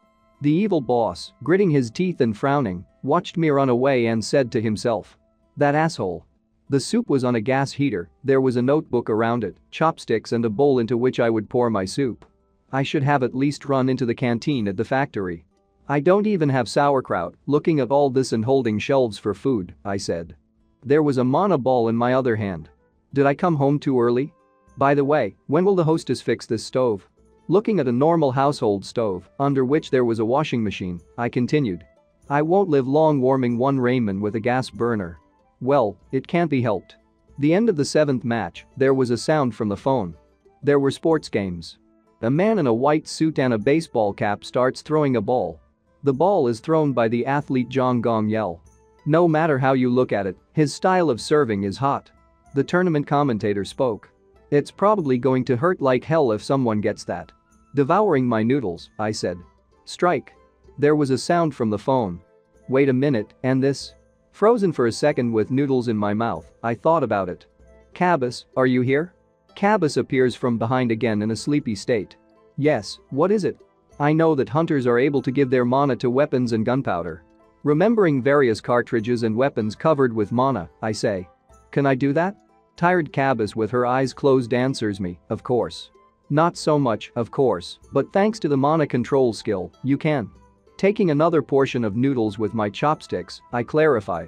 The evil boss, gritting his teeth and frowning, watched me run away and said to himself. That asshole. The soup was on a gas heater, there was a notebook around it, chopsticks and a bowl into which I would pour my soup. I should have at least run into the canteen at the factory. I don't even have sauerkraut, looking at all this and holding shelves for food, I said. There was a mana ball in my other hand. Did I come home too early? By the way, when will the hostess fix this stove? Looking at a normal household stove, under which there was a washing machine, I continued. I won't live long warming one ramen with a gas burner. Well, it can't be helped. The end of the 7th match, there was a sound from the phone. There were sports games. A man in a white suit and a baseball cap starts throwing a ball. The ball is thrown by the athlete Zhang Gongyel. No matter how you look at it, his style of serving is hot. The tournament commentator spoke. It's probably going to hurt like hell if someone gets that. Devouring my noodles, I said. Strike. There was a sound from the phone. Wait a minute, and this? Frozen for a second with noodles in my mouth, I thought about it. Cavis, are you here? Cavis appears from behind again in a sleepy state. Yes, what is it? I know that hunters are able to give their mana to weapons and gunpowder. Remembering various cartridges and weapons covered with mana, I say. Can I do that? Tired Cavis with her eyes closed answers me, of course. Not so much, of course, but thanks to the mana control skill, you can. Taking another portion of noodles with my chopsticks, I clarify.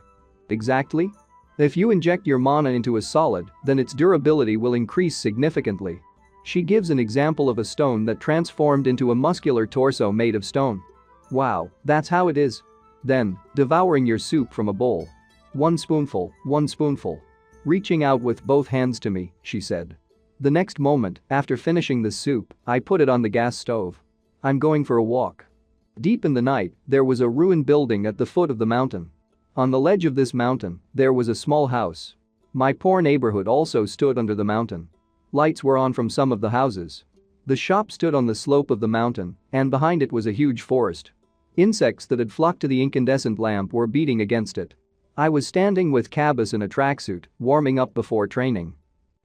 Exactly? If you inject your mana into a solid, then its durability will increase significantly. She gives an example of a stone that transformed into a muscular torso made of stone. Wow, that's how it is. Then, devouring your soup from a bowl. One spoonful, one spoonful. Reaching out with both hands to me, she said. The next moment, after finishing the soup, I put it on the gas stove. I'm going for a walk. Deep in the night, there was a ruined building at the foot of the mountain. On the ledge of this mountain, there was a small house. My poor neighborhood also stood under the mountain. Lights were on from some of the houses. The shop stood on the slope of the mountain, and behind it was a huge forest. Insects that had flocked to the incandescent lamp were beating against it. I was standing with Cavis in a tracksuit, warming up before training.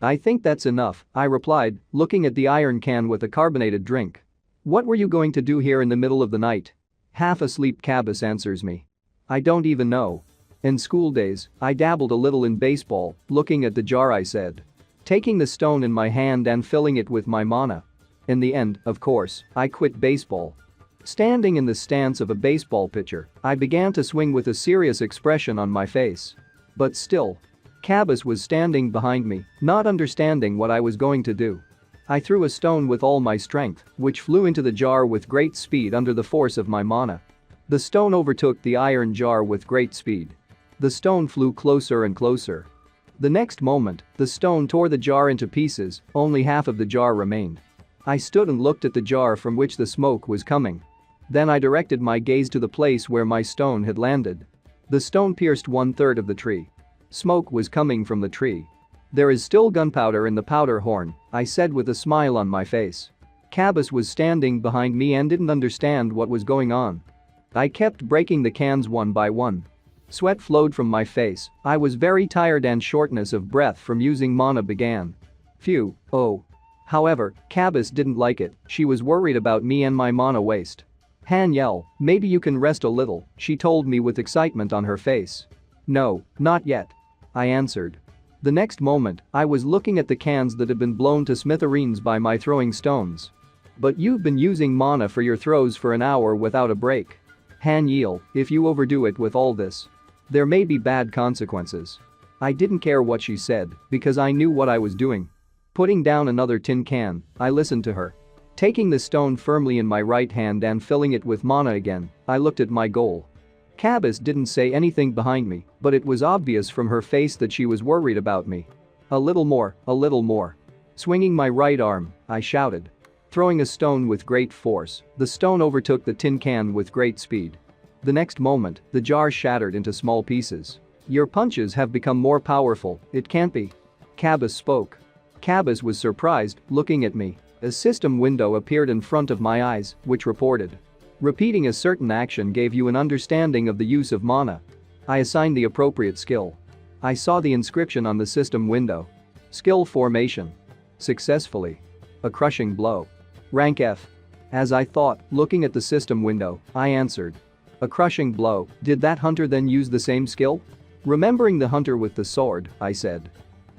I think that's enough, I replied, looking at the iron can with a carbonated drink. What were you going to do here in the middle of the night? Half asleep, Cavis answers me. I don't even know. In school days, I dabbled a little in baseball, looking at the jar I said. Taking the stone in my hand and filling it with my mana. In the end, of course, I quit baseball. Standing in the stance of a baseball pitcher, I began to swing with a serious expression on my face. But still. Cavis was standing behind me, not understanding what I was going to do. I threw a stone with all my strength, which flew into the jar with great speed under the force of my mana. The stone overtook the iron jar with great speed. The stone flew closer and closer. The next moment, the stone tore the jar into pieces, only half of the jar remained. I stood and looked at the jar from which the smoke was coming. Then I directed my gaze to the place where my stone had landed. The stone pierced 1/3 of the tree. Smoke was coming from the tree. "There is still gunpowder in the powder horn," I said with a smile on my face. Cavis was standing behind me and didn't understand what was going on. I kept breaking the cans one by one. Sweat flowed from my face, I was very tired and shortness of breath from using mana began. Phew, oh. However, Cavis didn't like it, she was worried about me and my mana waste. "Haniel, maybe you can rest a little," she told me with excitement on her face. "No, not yet," I answered. The next moment, I was looking at the cans that had been blown to smithereens by my throwing stones. "But you've been using mana for your throws for an hour without a break. Haniel, if you overdo it with all this, there may be bad consequences." I didn't care what she said because I knew what I was doing. Putting down another tin can, I listened to her. Taking the stone firmly in my right hand and filling it with mana again, I looked at my goal. Cavis didn't say anything behind me, but it was obvious from her face that she was worried about me. A little more, a little more. Swinging my right arm, I shouted. Throwing a stone with great force, the stone overtook the tin can with great speed. The next moment, the jar shattered into small pieces. "Your punches have become more powerful, it can't be." Cavis spoke. Cavis was surprised, looking at me. A system window appeared in front of my eyes, which reported. Repeating a certain action gave you an understanding of the use of mana. I assigned the appropriate skill. I saw the inscription on the system window. Skill formation. Successfully. A crushing blow. Rank F. As I thought, looking at the system window, I answered. A crushing blow, did that hunter then use the same skill? Remembering the hunter with the sword, I said.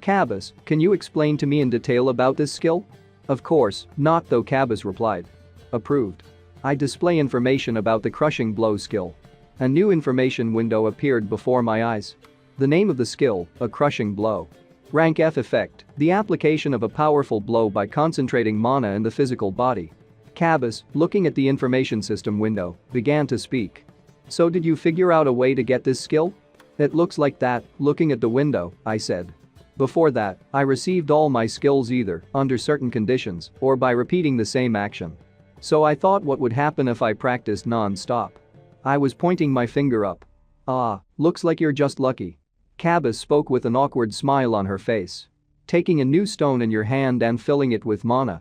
Cavis, can you explain to me in detail about this skill? Of course, not though, Cavis replied. Approved. I display information about the crushing blow skill. A new information window appeared before my eyes. The name of the skill, a crushing blow. Rank F effect, the application of a powerful blow by concentrating mana in the physical body. Cavis, looking at the information system window, began to speak. So did you figure out a way to get this skill? It looks like that, looking at the window, I said. Before that, I received all my skills either under certain conditions or by repeating the same action. So I thought what would happen if I practiced non-stop. I was pointing my finger up. Ah, looks like you're just lucky. Cavis spoke with an awkward smile on her face. Taking a new stone in your hand and filling it with mana.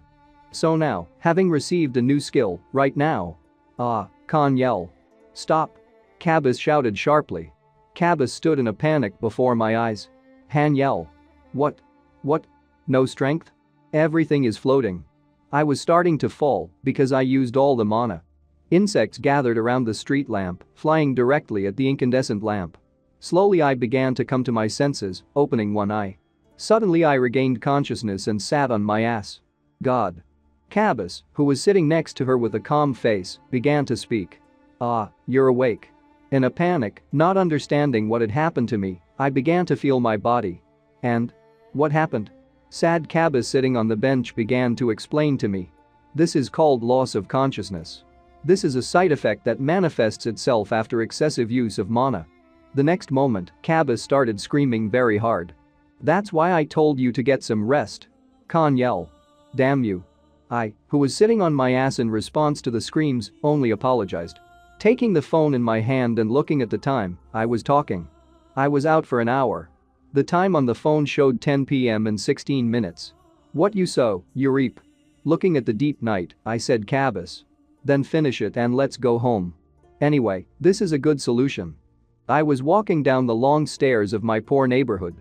So now, having received a new skill, right now. Ah, Haniel. Stop. Cavis shouted sharply. Cavis stood in a panic before my eyes. Haniel. What? What? No strength? Everything is floating. I was starting to fall because I used all the mana. Insects gathered around the street lamp, flying directly at the incandescent lamp. Slowly I began to come to my senses, opening one eye. Suddenly I regained consciousness and sat on my ass. God. Cavis, who was sitting next to her with a calm face, began to speak. Ah, you're awake. In a panic, not understanding what had happened to me, I began to feel my body. And? What happened? Sad Cavis sitting on the bench began to explain to me. This is called loss of consciousness. This is a side effect that manifests itself after excessive use of mana. The next moment, Cavis started screaming very hard. That's why I told you to get some rest. Haniel. Damn you. I, who was sitting on my ass in response to the screams, only apologized. Taking the phone in my hand and looking at the time, I was talking. I was out for an hour. The time on the phone showed 10 p.m. and 16 minutes. What you sow, you reap. Looking at the deep night, I said Cavis. Then finish it and let's go home. Anyway, this is a good solution. I was walking down the long stairs of my poor neighborhood.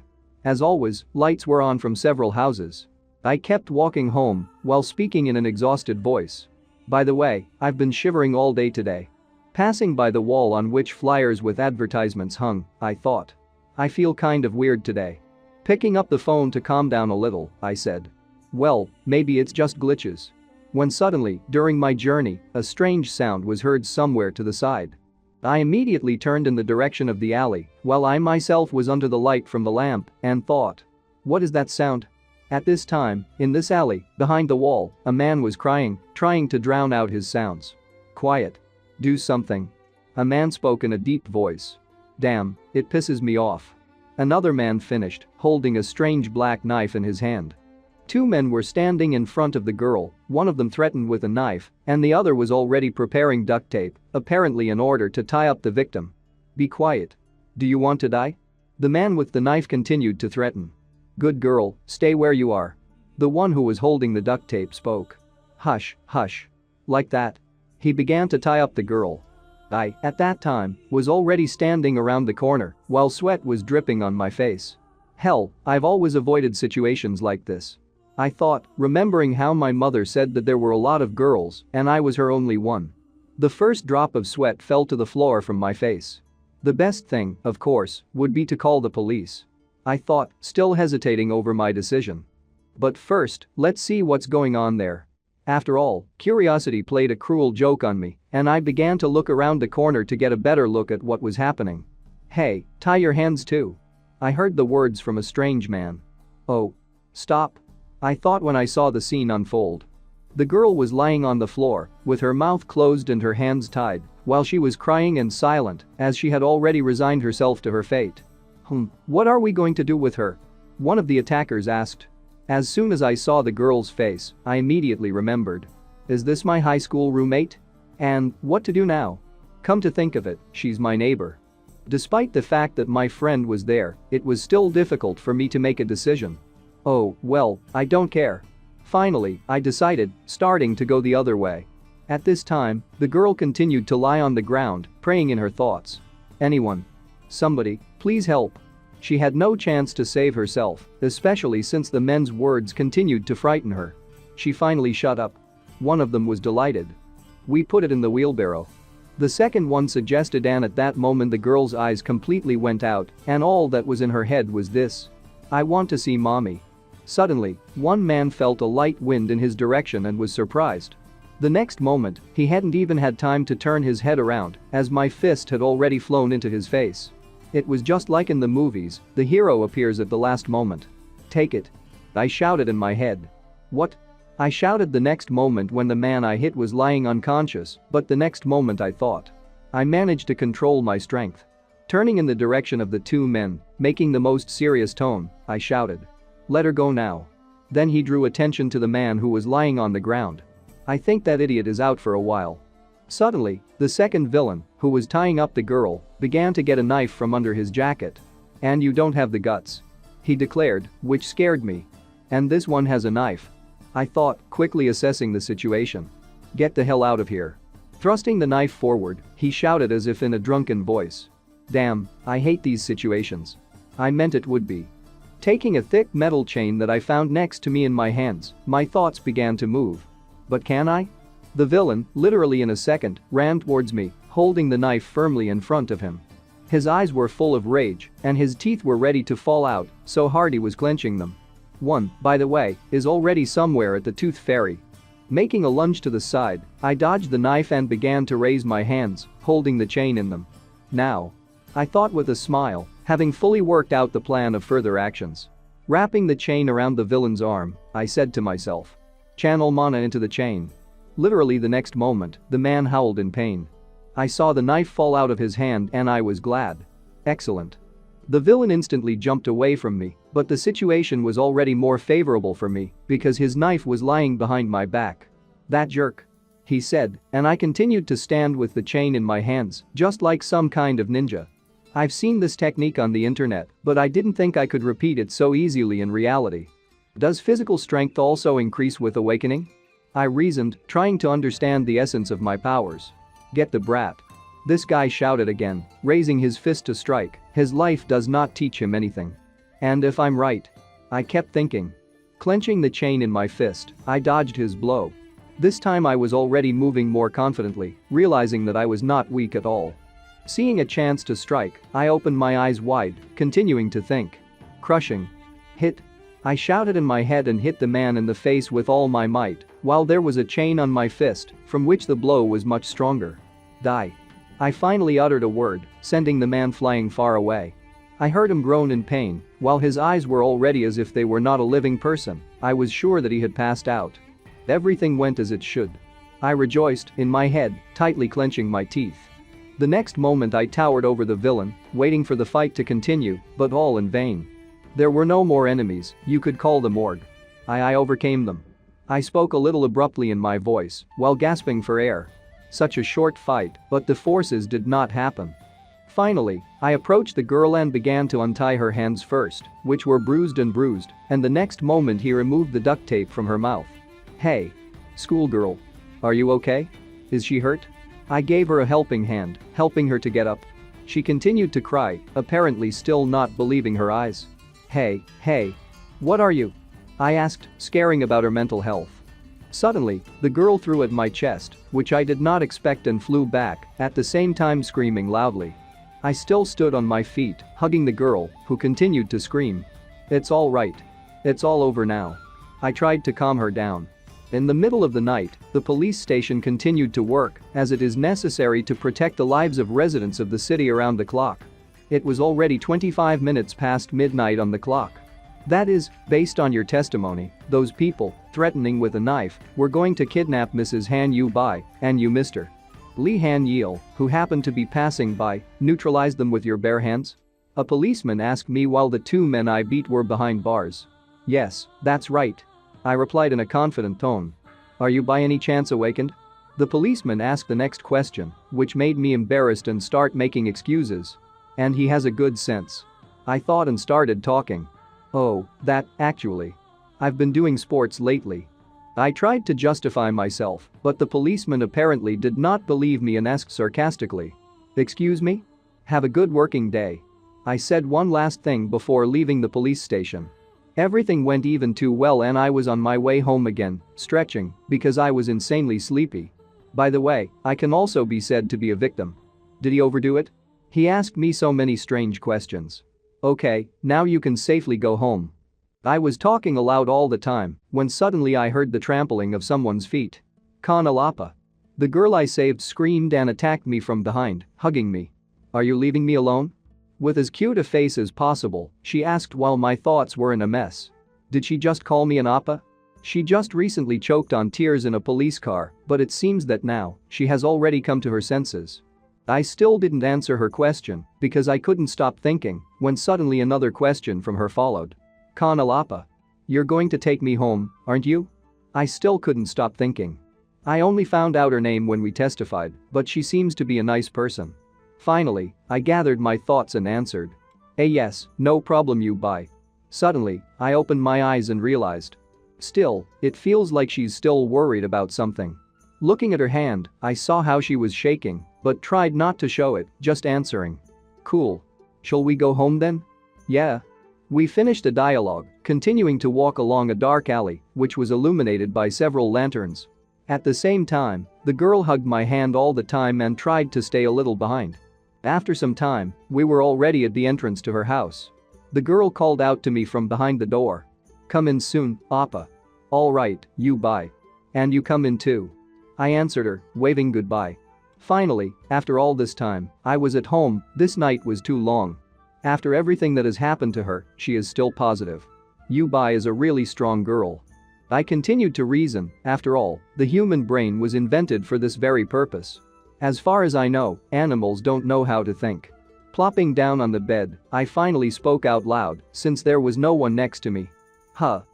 As always, lights were on from several houses. I kept walking home while speaking in an exhausted voice. By the way, I've been shivering all day today. Passing by the wall on which flyers with advertisements hung, I thought. I feel kind of weird today. Picking up the phone to calm down a little, I said. Well, maybe it's just glitches. When suddenly, during my journey, a strange sound was heard somewhere to the side. I immediately turned in the direction of the alley, while I myself was under the light from the lamp, and thought. What is that sound? At this time, in this alley, behind the wall, a man was crying, trying to drown out his sounds. Quiet. Do something. A man spoke in a deep voice. Damn, it pisses me off. Another man finished, holding a strange black knife in his hand. Two men were standing in front of the girl, one of them threatened with a knife, and the other was already preparing duct tape, apparently in order to tie up the victim. "Be quiet. Do you want to die?" The man with the knife continued to threaten. "Good girl, stay where you are." The one who was holding the duct tape spoke. "Hush, hush. Like that." He began to tie up the girl. I, at that time, was already standing around the corner while sweat was dripping on my face. Hell, I've always avoided situations like this. I thought, remembering how my mother said that there were a lot of girls and I was her only one. The first drop of sweat fell to the floor from my face. The best thing, of course, would be to call the police. I thought, still hesitating over my decision. But first, let's see what's going on there. After all, curiosity played a cruel joke on me, and I began to look around the corner to get a better look at what was happening. "Hey, tie your hands too." I heard the words from a strange man. "Oh. Stop," I thought when I saw the scene unfold. The girl was lying on the floor, with her mouth closed and her hands tied, while she was crying and silent, as she had already resigned herself to her fate. What are we going to do with her?" one of the attackers asked. As soon as I saw the girl's face, I immediately remembered. Is this my high school roommate? And what to do now? Come to think of it, she's my neighbor. Despite the fact that my friend was there, it was still difficult for me to make a decision. Oh, well, I don't care. Finally, I decided, starting to go the other way. At this time, the girl continued to lie on the ground, praying in her thoughts. "Anyone? Somebody, please help." She had no chance to save herself, especially since the men's words continued to frighten her. She finally shut up. One of them was delighted. "We put it in the wheelbarrow." The second one suggested, and at that moment the girl's eyes completely went out and all that was in her head was this. "I want to see mommy." Suddenly, one man felt a light wind in his direction and was surprised. The next moment, he hadn't even had time to turn his head around, as my fist had already flown into his face. It was just like in the movies, the hero appears at the last moment. "Take it," I shouted in my head. "What?" I shouted the next moment when the man I hit was lying unconscious, but the next moment I thought. I managed to control my strength. Turning in the direction of the two men, making the most serious tone, I shouted. "Let her go now." Then he drew attention to the man who was lying on the ground. "I think that idiot is out for a while." Suddenly, the second villain, who was tying up the girl, began to get a knife from under his jacket. "And you don't have the guts," he declared, which scared me. "And this one has a knife," I thought, quickly assessing the situation. "Get the hell out of here." Thrusting the knife forward, he shouted as if in a drunken voice. Damn, I hate these situations. I meant it would be. Taking a thick metal chain that I found next to me in my hands, my thoughts began to move. But can I? The villain, literally in a second, ran towards me, holding the knife firmly in front of him. His eyes were full of rage, and his teeth were ready to fall out, so hard he was clenching them. One, by the way, is already somewhere at the Tooth Fairy. Making a lunge to the side, I dodged the knife and began to raise my hands, holding the chain in them. Now, I thought with a smile, having fully worked out the plan of further actions. Wrapping the chain around the villain's arm, I said to myself. Channel mana into the chain. Literally the next moment, the man howled in pain. I saw the knife fall out of his hand and I was glad. Excellent. The villain instantly jumped away from me, but the situation was already more favorable for me because his knife was lying behind my back. "That jerk," he said, and I continued to stand with the chain in my hands, just like some kind of ninja. I've seen this technique on the internet, but I didn't think I could repeat it so easily in reality. Does physical strength also increase with awakening? I reasoned, trying to understand the essence of my powers. Get the brat. This guy shouted again, raising his fist to strike. His life does not teach him anything. And if I'm right? I kept thinking. Clenching the chain in my fist, I dodged his blow. This time I was already moving more confidently, realizing that I was not weak at all. Seeing a chance to strike, I opened my eyes wide, continuing to think. Crushing. Hit. I shouted in my head and hit the man in the face with all my might, while there was a chain on my fist, from which the blow was much stronger. Die. I finally uttered a word, sending the man flying far away. I heard him groan in pain, while his eyes were already as if they were not a living person. I was sure that he had passed out. Everything went as it should. I rejoiced, in my head, tightly clenching my teeth. The next moment I towered over the villain, waiting for the fight to continue, but all in vain. There were no more enemies, you could call the morgue. I overcame them. I spoke a little abruptly in my voice while gasping for air. Such a short fight, but the forces did not happen. Finally, I approached the girl and began to untie her hands first, which were bruised, and the next moment he removed the duct tape from her mouth. "Hey. Schoolgirl. Are you okay? Is she hurt?" I gave her a helping hand, helping her to get up. She continued to cry, apparently still not believing her eyes. Hey. What are you?" I asked, scaring about her mental health. Suddenly, the girl threw at my chest, which I did not expect, and flew back, at the same time screaming loudly. I still stood on my feet, hugging the girl, who continued to scream. "It's all right. It's all over now." I tried to calm her down. In the middle of the night, the police station continued to work, as it is necessary to protect the lives of residents of the city around the clock. It was already 25 minutes past midnight on the clock. That is, based on your testimony, those people, threatening with a knife, were going to kidnap Mrs. Han Yu Bai, and you, Mr. Lehan, who happened to be passing by, neutralized them with your bare hands? A policeman asked me while the two men I beat were behind bars. "Yes, that's right," I replied in a confident tone. "Are you by any chance awakened?" The policeman asked the next question, which made me embarrassed and start making excuses. And he has a good sense. I thought and started talking. "Oh, that, actually. I've been doing sports lately." I tried to justify myself, but the policeman apparently did not believe me and asked sarcastically. "Excuse me? Have a good working day." I said one last thing before leaving the police station. Everything went even too well and I was on my way home again, stretching, because I was insanely sleepy. By the way, I can also be said to be a victim. Did he overdo it? He asked me so many strange questions. "Okay, now you can safely go home." I was talking aloud all the time when suddenly I heard the trampling of someone's feet. Kanalapa. The girl I saved screamed and attacked me from behind, hugging me. "Are you leaving me alone?" With as cute a face as possible, she asked while my thoughts were in a mess. Did she just call me an appa? She just recently choked on tears in a police car, but it seems that now, she has already come to her senses. I still didn't answer her question because I couldn't stop thinking when suddenly another question from her followed. "Kanalapa. You're going to take me home, aren't you?" I still couldn't stop thinking. I only found out her name when we testified, but she seems to be a nice person. Finally, I gathered my thoughts and answered. Yes, no problem, you bye." Suddenly, I opened my eyes and realized. Still, it feels like she's still worried about something. Looking at her hand, I saw how she was shaking, but tried not to show it, just answering. "Cool. Shall we go home then?" "Yeah." We finished the dialogue, continuing to walk along a dark alley, which was illuminated by several lanterns. At the same time, the girl hugged my hand all the time and tried to stay a little behind. After some time, we were already at the entrance to her house. The girl called out to me from behind the door. "Come in soon, Appa." "All right, you bye. And you come in too." I answered her, waving goodbye. Finally, after all this time, I was at home. This night was too long. After everything that has happened to her, she is still positive. Yubai is a really strong girl. I continued to reason, after all, the human brain was invented for this very purpose. As far as I know, animals don't know how to think. Plopping down on the bed, I finally spoke out loud since there was no one next to me.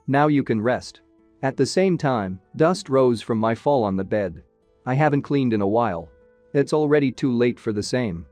Now you can rest." At the same time, dust rose from my fall on the bed. I haven't cleaned in a while. It's already too late for the same.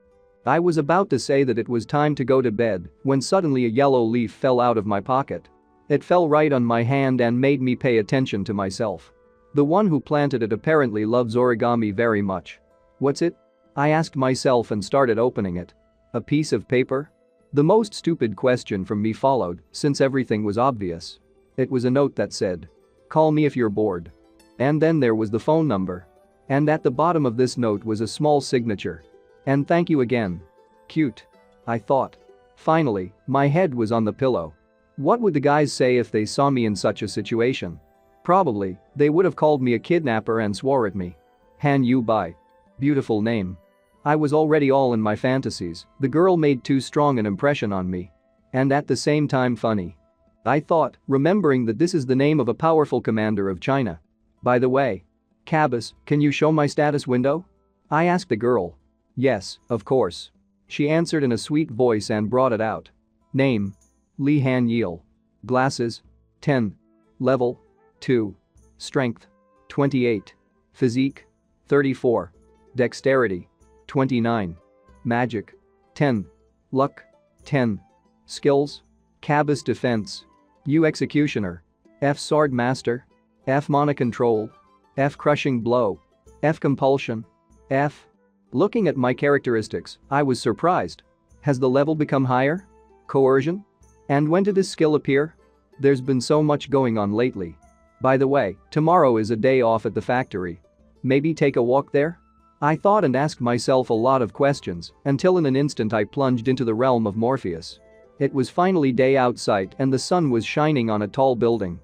I was about to say that it was time to go to bed when suddenly a yellow leaf fell out of my pocket. It fell right on my hand and made me pay attention to myself. The one who planted it apparently loves origami very much. "What's it?" I asked myself and started opening it. A piece of paper? The most stupid question from me followed, since everything was obvious. It was a note that said, "Call me if you're bored." And then there was the phone number. And at the bottom of this note was a small signature. "And thank you again." Cute. I thought. Finally, my head was on the pillow. What would the guys say if they saw me in such a situation? Probably, they would have called me a kidnapper and swore at me. Han Yu Bai. Beautiful name. I was already all in my fantasies. The girl made too strong an impression on me. And at the same time funny. I thought, remembering that this is the name of a powerful commander of China. "By the way, Cavis, can you show my status window?" I asked the girl. "Yes, of course." She answered in a sweet voice and brought it out. Name. Lehan. Glasses. 10. Level 2. Strength 28. Physique 34. Dexterity 29. Magic 10. Luck 10. Skills: Cavis defense, U executioner, F sword master, F mana control, F crushing blow, F compulsion, F. Looking at my characteristics, I was surprised. Has the level become higher? Coercion? And when did this skill appear? There's been so much going on lately. By the way, tomorrow is a day off at the factory. Maybe take a walk there? I thought and asked myself a lot of questions until in an instant I plunged into the realm of Morpheus. It was finally day outside and the sun was shining on a tall building.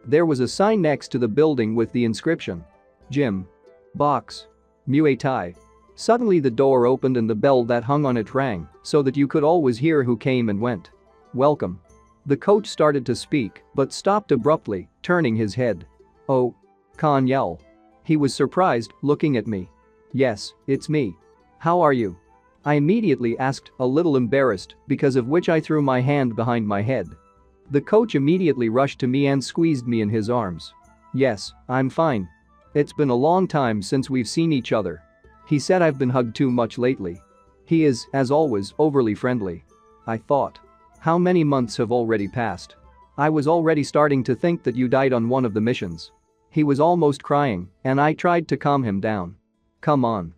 There was a sign next to the building with the inscription: Gym. Box. Muay Thai. Suddenly the door opened and the bell that hung on it rang so that you could always hear who came and went. Welcome. The coach started to speak but stopped abruptly, turning his head. Oh. Haniel. He was surprised, looking at me. Yes, it's me. How are you? I immediately asked, a little embarrassed, because of which I threw my hand behind my head. The coach immediately rushed to me and squeezed me in his arms. Yes, I'm fine. It's been a long time since we've seen each other. He said I've been hugged too much lately. He is, as always, overly friendly. I thought. How many months have already passed? I was already starting to think that you died on one of the missions. He was almost crying, and I tried to calm him down. Come on.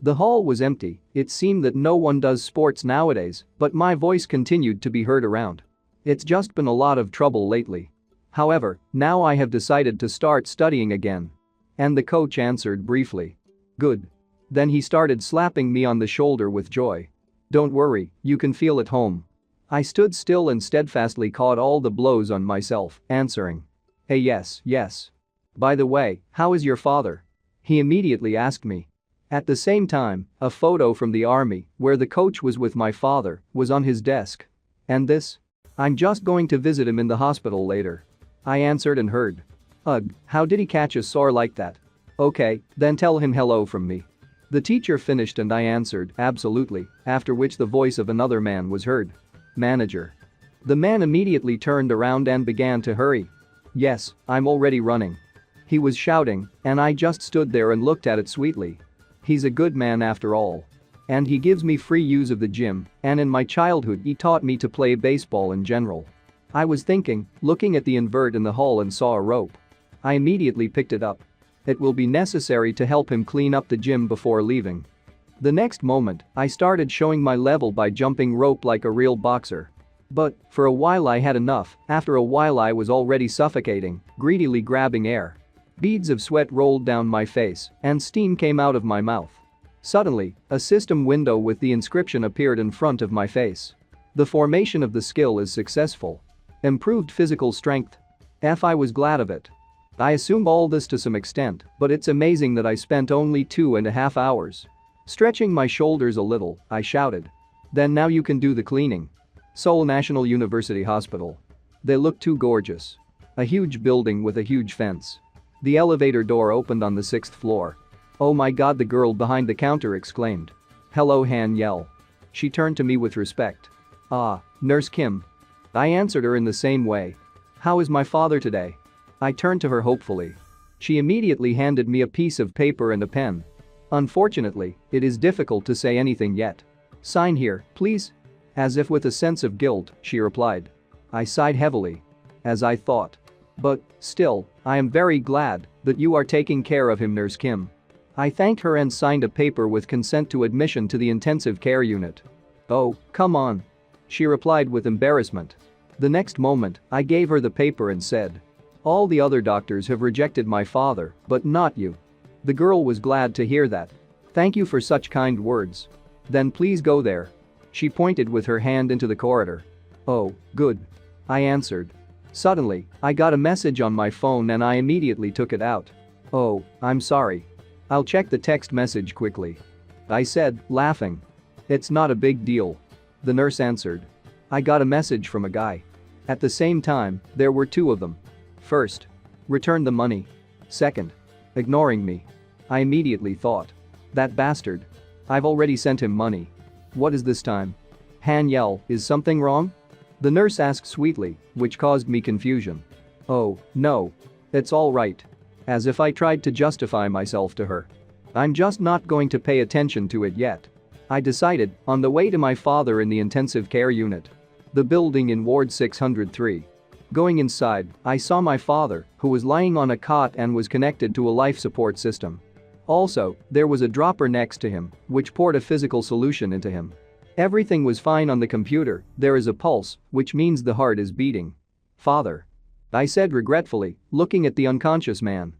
The hall was empty, it seemed that no one does sports nowadays, but my voice continued to be heard around. It's just been a lot of trouble lately. However, now I have decided to start studying again. And the coach answered briefly. Good. Then he started slapping me on the shoulder with joy. Don't worry, you can feel at home. I stood still and steadfastly caught all the blows on myself, answering. Hey, yes. By the way, how is your father? He immediately asked me. At the same time, a photo from the army, where the coach was with my father, was on his desk. And this? I'm just going to visit him in the hospital later. I answered and heard. Ugh, how did he catch a sore like that? Okay, then tell him hello from me. The teacher finished and I answered, absolutely, after which the voice of another man was heard. Manager. The man immediately turned around and began to hurry. Yes, I'm already running. He was shouting, and I just stood there and looked at it sweetly. He's a good man after all. And he gives me free use of the gym, and in my childhood he taught me to play baseball in general. I was thinking, looking at the invert in the hall and saw a rope. I immediately picked it up. It will be necessary to help him clean up the gym before leaving. The next moment, I started showing my level by jumping rope like a real boxer. But, for a while I had enough, after a while I was already suffocating, greedily grabbing air. Beads of sweat rolled down my face, and steam came out of my mouth. Suddenly, a system window with the inscription appeared in front of my face. The formation of the skill is successful. Improved physical strength. I was glad of it. I assumed all this to some extent, but it's amazing that I spent only 2.5 hours. Stretching my shoulders a little, I shouted. Then now you can do the cleaning. Seoul National University Hospital. They look too gorgeous. A huge building with a huge fence. The elevator door opened on the 6th floor. Oh my god, the girl behind the counter exclaimed. Hello, Haniel. She turned to me with respect. Ah, Nurse Kim. I answered her in the same way. How is my father today? I turned to her hopefully. She immediately handed me a piece of paper and a pen. Unfortunately, it is difficult to say anything yet. Sign here, please. As if with a sense of guilt, she replied. I sighed heavily. As I thought. But, still, I am very glad that you are taking care of him, Nurse Kim. I thanked her and signed a paper with consent to admission to the intensive care unit. Oh, come on. She replied with embarrassment. The next moment, I gave her the paper and said. All the other doctors have rejected my father, but not you. The girl was glad to hear that. Thank you for such kind words. Then please go there. She pointed with her hand into the corridor. Oh, good. I answered. Suddenly, I got a message on my phone and I immediately took it out. Oh, I'm sorry. I'll check the text message quickly. I said, laughing. It's not a big deal. The nurse answered. I got a message from a guy. At the same time, there were two of them. First, return the money. Second, ignoring me. I immediately thought. That bastard. I've already sent him money. What is this time? Haniel, is something wrong? The nurse asked sweetly, which caused me confusion. Oh, no. It's all right. As if I tried to justify myself to her. I'm just not going to pay attention to it yet. I decided, on the way to my father in the intensive care unit. The building in Ward 603. Going inside, I saw my father, who was lying on a cot and was connected to a life support system. Also, there was a dropper next to him, which poured a physical solution into him. Everything was fine on the computer, there is a pulse, which means the heart is beating. Father. I said regretfully, looking at the unconscious man.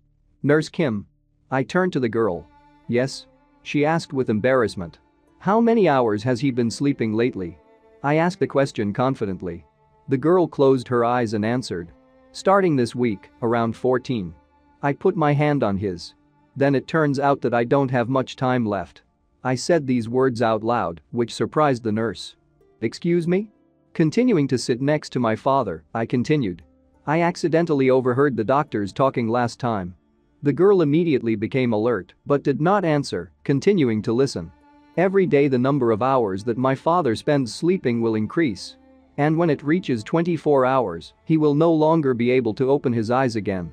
Nurse Kim. I turned to the girl. Yes? She asked with embarrassment. How many hours has he been sleeping lately? I asked the question confidently. The girl closed her eyes and answered. Starting this week, around 14. I put my hand on his. Then it turns out that I don't have much time left. I said these words out loud, which surprised the nurse. Excuse me? Continuing to sit next to my father, I continued. I accidentally overheard the doctors talking last time. The girl immediately became alert, but did not answer, continuing to listen. Every day the number of hours that my father spends sleeping will increase. And when it reaches 24 hours, he will no longer be able to open his eyes again.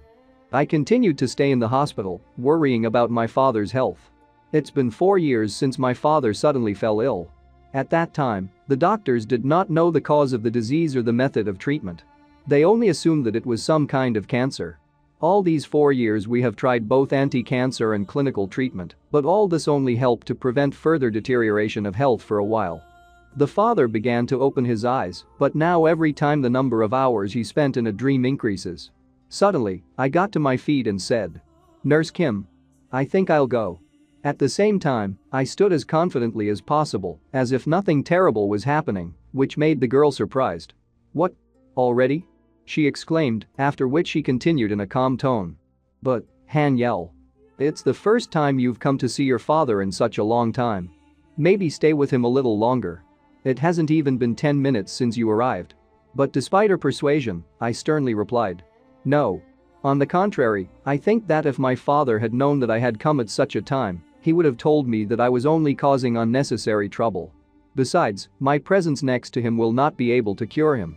I continued to stay in the hospital, worrying about my father's health. It's been 4 years since my father suddenly fell ill. At that time, the doctors did not know the cause of the disease or the method of treatment. They only assumed that it was some kind of cancer. All these 4 years we have tried both anti-cancer and clinical treatment, but all this only helped to prevent further deterioration of health for a while. The father began to open his eyes, but now every time the number of hours he spent in a dream increases. Suddenly, I got to my feet and said, Nurse Kim. I think I'll go. At the same time, I stood as confidently as possible, as if nothing terrible was happening, which made the girl surprised. What? Already? She exclaimed, after which she continued in a calm tone. But, Haniel. It's the first time you've come to see your father in such a long time. Maybe stay with him a little longer. It hasn't even been 10 minutes since you arrived. But despite her persuasion, I sternly replied. No. On the contrary, I think that if my father had known that I had come at such a time, he would have told me that I was only causing unnecessary trouble. Besides, my presence next to him will not be able to cure him.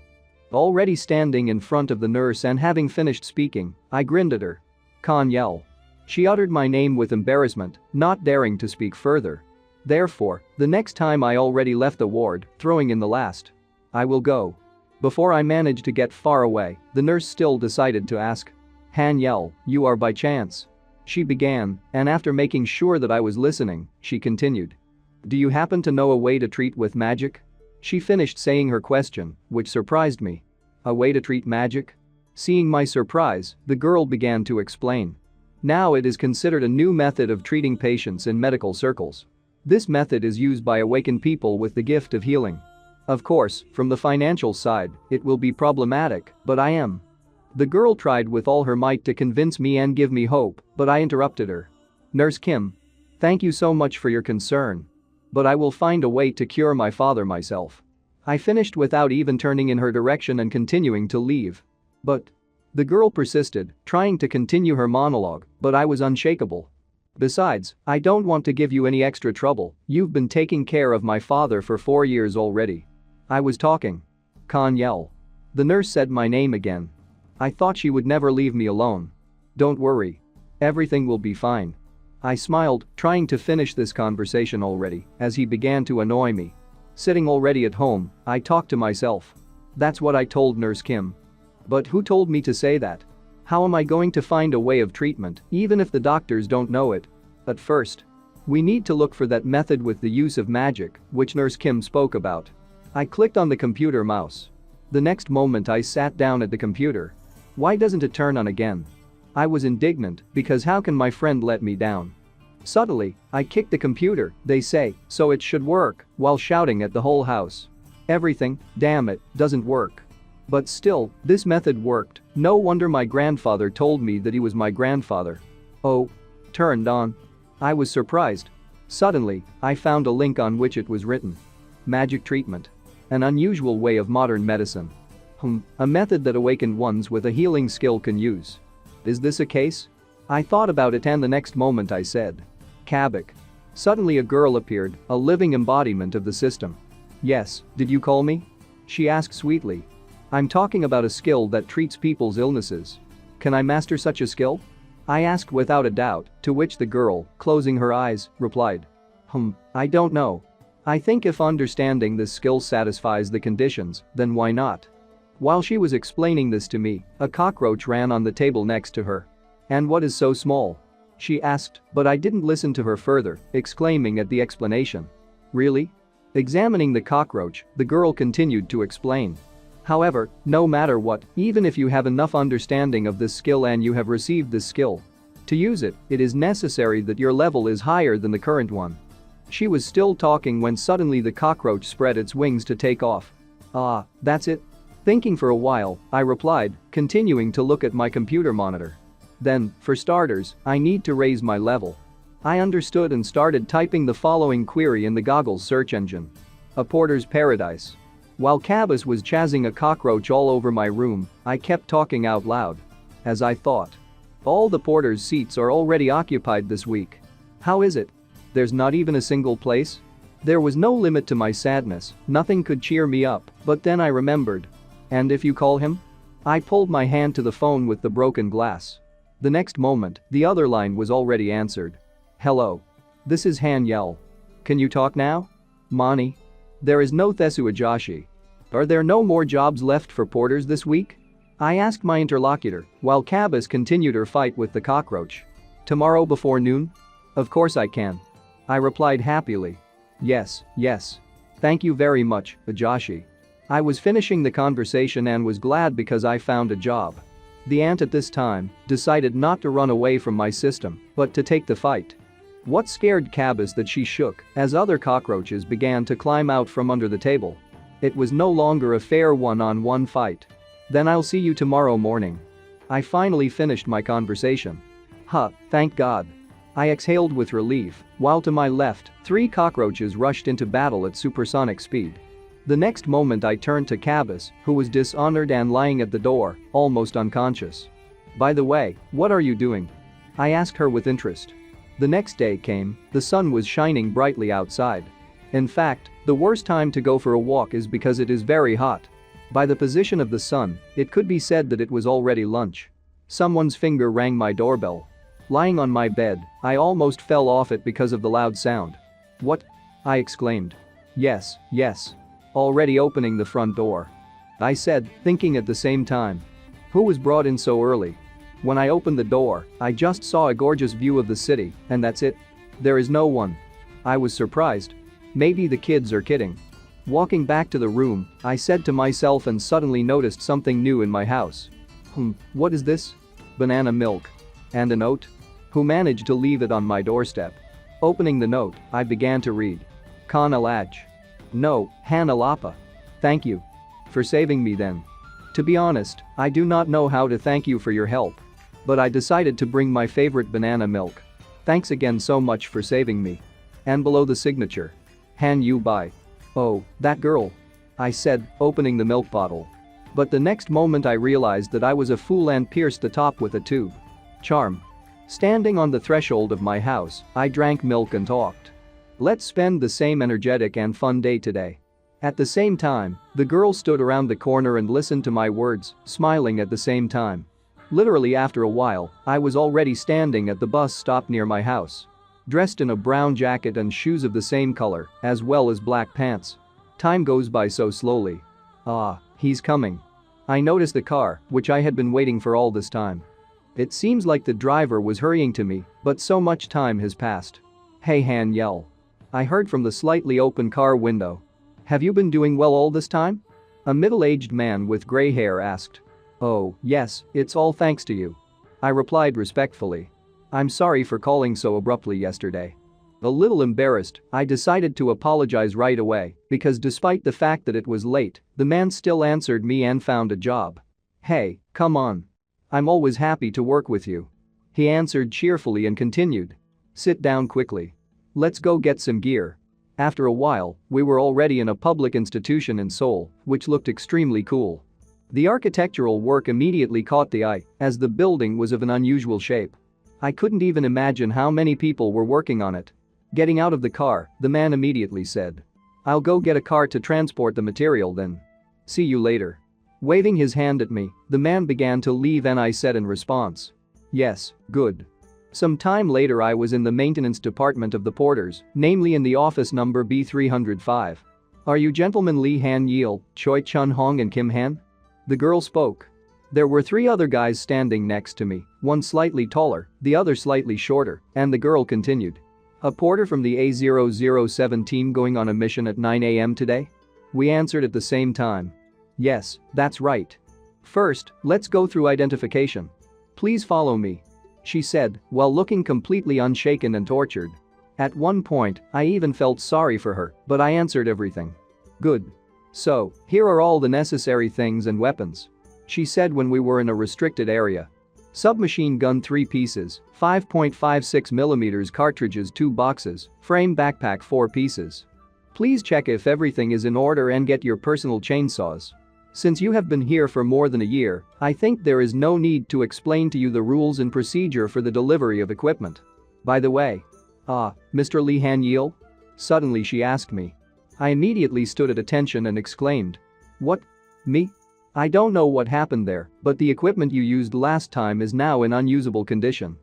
Already standing in front of the nurse and having finished speaking, I grinned at her. Haniel. She uttered my name with embarrassment, not daring to speak further. Therefore, the next time I already left the ward, throwing in the last. I will go. Before I managed to get far away, the nurse still decided to ask. Haniel, you are by chance? She began, and after making sure that I was listening, she continued. Do you happen to know a way to treat with magic? She finished saying her question, which surprised me. A way to treat magic? Seeing my surprise, the girl began to explain. Now it is considered a new method of treating patients in medical circles. This method is used by awakened people with the gift of healing. Of course, from the financial side, it will be problematic, but I am. The girl tried with all her might to convince me and give me hope, but I interrupted her. Nurse Kim. Thank you so much for your concern. But I will find a way to cure my father myself. I finished without even turning in her direction and continuing to leave. But. The girl persisted, trying to continue her monologue, but I was unshakable. Besides, I don't want to give you any extra trouble, you've been taking care of my father for 4 years already. I was talking. Haniel. The nurse said my name again. I thought she would never leave me alone. Don't worry. Everything will be fine. I smiled, trying to finish this conversation already, as he began to annoy me. Sitting already at home, I talked to myself. That's what I told Nurse Kim. But who told me to say that? How am I going to find a way of treatment, even if the doctors don't know it? At first, we need to look for that method with the use of magic, which Nurse Kim spoke about. I clicked on the computer mouse. The next moment I sat down at the computer. Why doesn't it turn on again? I was indignant, because how can my friend let me down? Subtly, I kicked the computer, they say, so it should work, while shouting at the whole house. Everything, damn it, doesn't work. But still, this method worked, no wonder my grandfather told me that he was my grandfather. Oh. Turned on. I was surprised. Suddenly, I found a link on which it was written. Magic treatment. An unusual way of modern medicine. A method that awakened ones with a healing skill can use. Is this a case? I thought about it and the next moment I said. Cavis. Suddenly a girl appeared, a living embodiment of the system. Yes, did you call me? She asked sweetly. I'm talking about a skill that treats people's illnesses. Can I master such a skill? I asked without a doubt, to which the girl, closing her eyes, replied. I don't know. I think if understanding this skill satisfies the conditions, then why not? While she was explaining this to me, a cockroach ran on the table next to her. And what is so small? She asked, but I didn't listen to her further, exclaiming at the explanation. Really? Examining the cockroach, the girl continued to explain. However, no matter what, even if you have enough understanding of this skill and you have received this skill, to use it, it is necessary that your level is higher than the current one. She was still talking when suddenly the cockroach spread its wings to take off. Ah, that's it? Thinking for a while, I replied, continuing to look at my computer monitor. Then, for starters, I need to raise my level. I understood and started typing the following query in the goggles search engine. A porter's paradise. While Cavis was chasing a cockroach all over my room, I kept talking out loud. As I thought. All the porter's seats are already occupied this week. How is it? There's not even a single place? There was no limit to my sadness, nothing could cheer me up, but then I remembered. And if you call him? I pulled my hand to the phone with the broken glass. The next moment, the other line was already answered. Hello. This is Haniel. Can you talk now? Mani? There is no Thesu Ajashi. Are there no more jobs left for porters this week? I asked my interlocutor, while Cavis continued her fight with the cockroach. Tomorrow before noon? Of course I can. I replied happily. Yes. Thank you very much, Ajashi. I was finishing the conversation and was glad because I found a job. The ant at this time decided not to run away from my system, but to take the fight. What scared Cavis that she shook as other cockroaches began to climb out from under the table. It was no longer a fair one-on-one fight. Then I'll see you tomorrow morning. I finally finished my conversation. Thank God. I exhaled with relief, while to my left, 3 cockroaches rushed into battle at supersonic speed. The next moment I turned to Cavis, who was dishonored and lying at the door, almost unconscious. By the way, what are you doing? I asked her with interest. The next day came, the sun was shining brightly outside. In fact, the worst time to go for a walk is because it is very hot. By the position of the sun, it could be said that it was already lunch. Someone's finger rang my doorbell. Lying on my bed, I almost fell off it because of the loud sound. What? I exclaimed. Yes. Already opening the front door. I said, thinking at the same time. Who was brought in so early? When I opened the door, I just saw a gorgeous view of the city, and that's it. There is no one. I was surprised. Maybe the kids are kidding. Walking back to the room, I said to myself and suddenly noticed something new in my house. What is this? Banana milk. And a note? Who managed to leave it on my doorstep? Opening the note, I began to read. Kana Laj. No, Hana Lapa. Thank you. For saving me then. To be honest, I do not know how to thank you for your help. But I decided to bring my favorite banana milk. Thanks again so much for saving me. And below the signature. Han Yu Bai. Oh, that girl. I said, opening the milk bottle. But the next moment I realized that I was a fool and pierced the top with a tube. Charm. Standing on the threshold of my house, I drank milk and talked. Let's spend the same energetic and fun day today. At the same time, the girl stood around the corner and listened to my words, smiling at the same time. Literally after a while, I was already standing at the bus stop near my house. Dressed in a brown jacket and shoes of the same color, as well as black pants. Time goes by so slowly. He's coming. I noticed the car, which I had been waiting for all this time. It seems like the driver was hurrying to me, but so much time has passed. Hey Haniel. I heard from the slightly open car window. Have you been doing well all this time? A middle-aged man with gray hair asked. Oh, yes, it's all thanks to you. I replied respectfully. I'm sorry for calling so abruptly yesterday. A little embarrassed, I decided to apologize right away because despite the fact that it was late, the man still answered me and found a job. Hey, come on. I'm always happy to work with you. He answered cheerfully and continued. Sit down quickly. Let's go get some gear. After a while, we were already in a public institution in Seoul, which looked extremely cool. The architectural work immediately caught the eye, as the building was of an unusual shape. I couldn't even imagine how many people were working on it. Getting out of the car, the man immediately said. I'll go get a car to transport the material then. See you later. Waving his hand at me, the man began to leave and I said in response, "Yes, good." Some time later I was in the maintenance department of the porters, namely in the office number B305. "Are you gentlemen Haniel, Choi Chun Hong and Kim Han?" The girl spoke. There were 3 other guys standing next to me, one slightly taller, the other slightly shorter, and the girl continued. "A porter from the A0017 team going on a mission at 9 a.m. today?" We answered at the same time. "Yes, that's right. First, let's go through identification. Please follow me," she said, while looking completely unshaken and tortured. At one point, I even felt sorry for her, but I answered everything. "Good. So, here are all the necessary things and weapons," she said when we were in a restricted area. "Submachine gun 3 pieces, 5.56mm cartridges 2 boxes, frame backpack 4 pieces. Please check if everything is in order and get your personal chainsaws. Since you have been here for more than a year, I think there is no need to explain to you the rules and procedure for the delivery of equipment. By the way." Mr. Haniel?" Suddenly she asked me. I immediately stood at attention and exclaimed. "What? Me? I don't know what happened there, but the equipment you used last time is now in unusable condition.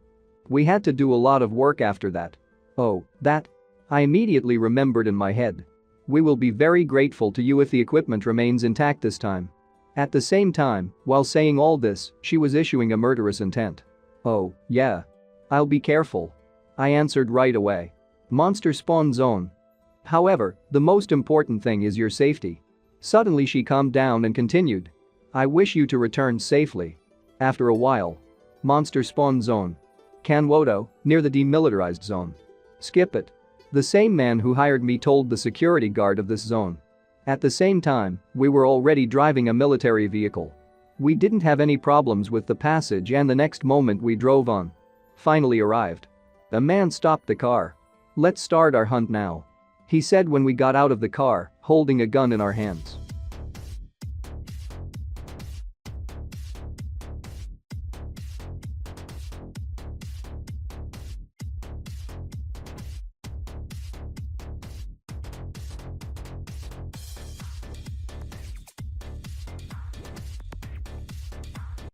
We had to do a lot of work after that." "Oh, that?" I immediately remembered in my head. "We will be very grateful to you if the equipment remains intact this time." At the same time, while saying all this, she was issuing a murderous intent. "Oh, yeah. I'll be careful," I answered right away. "Monster spawn zone. However, the most important thing is your safety." Suddenly she calmed down and continued. "I wish you to return safely." After a while. "Monster spawn zone. Quota, near the demilitarized zone. Skip it." The same man who hired me told the security guard of this zone. At the same time, we were already driving a military vehicle. We didn't have any problems with the passage and the next moment we drove on. Finally arrived. A man stopped the car. "Let's start our hunt now," he said when we got out of the car, holding a gun in our hands.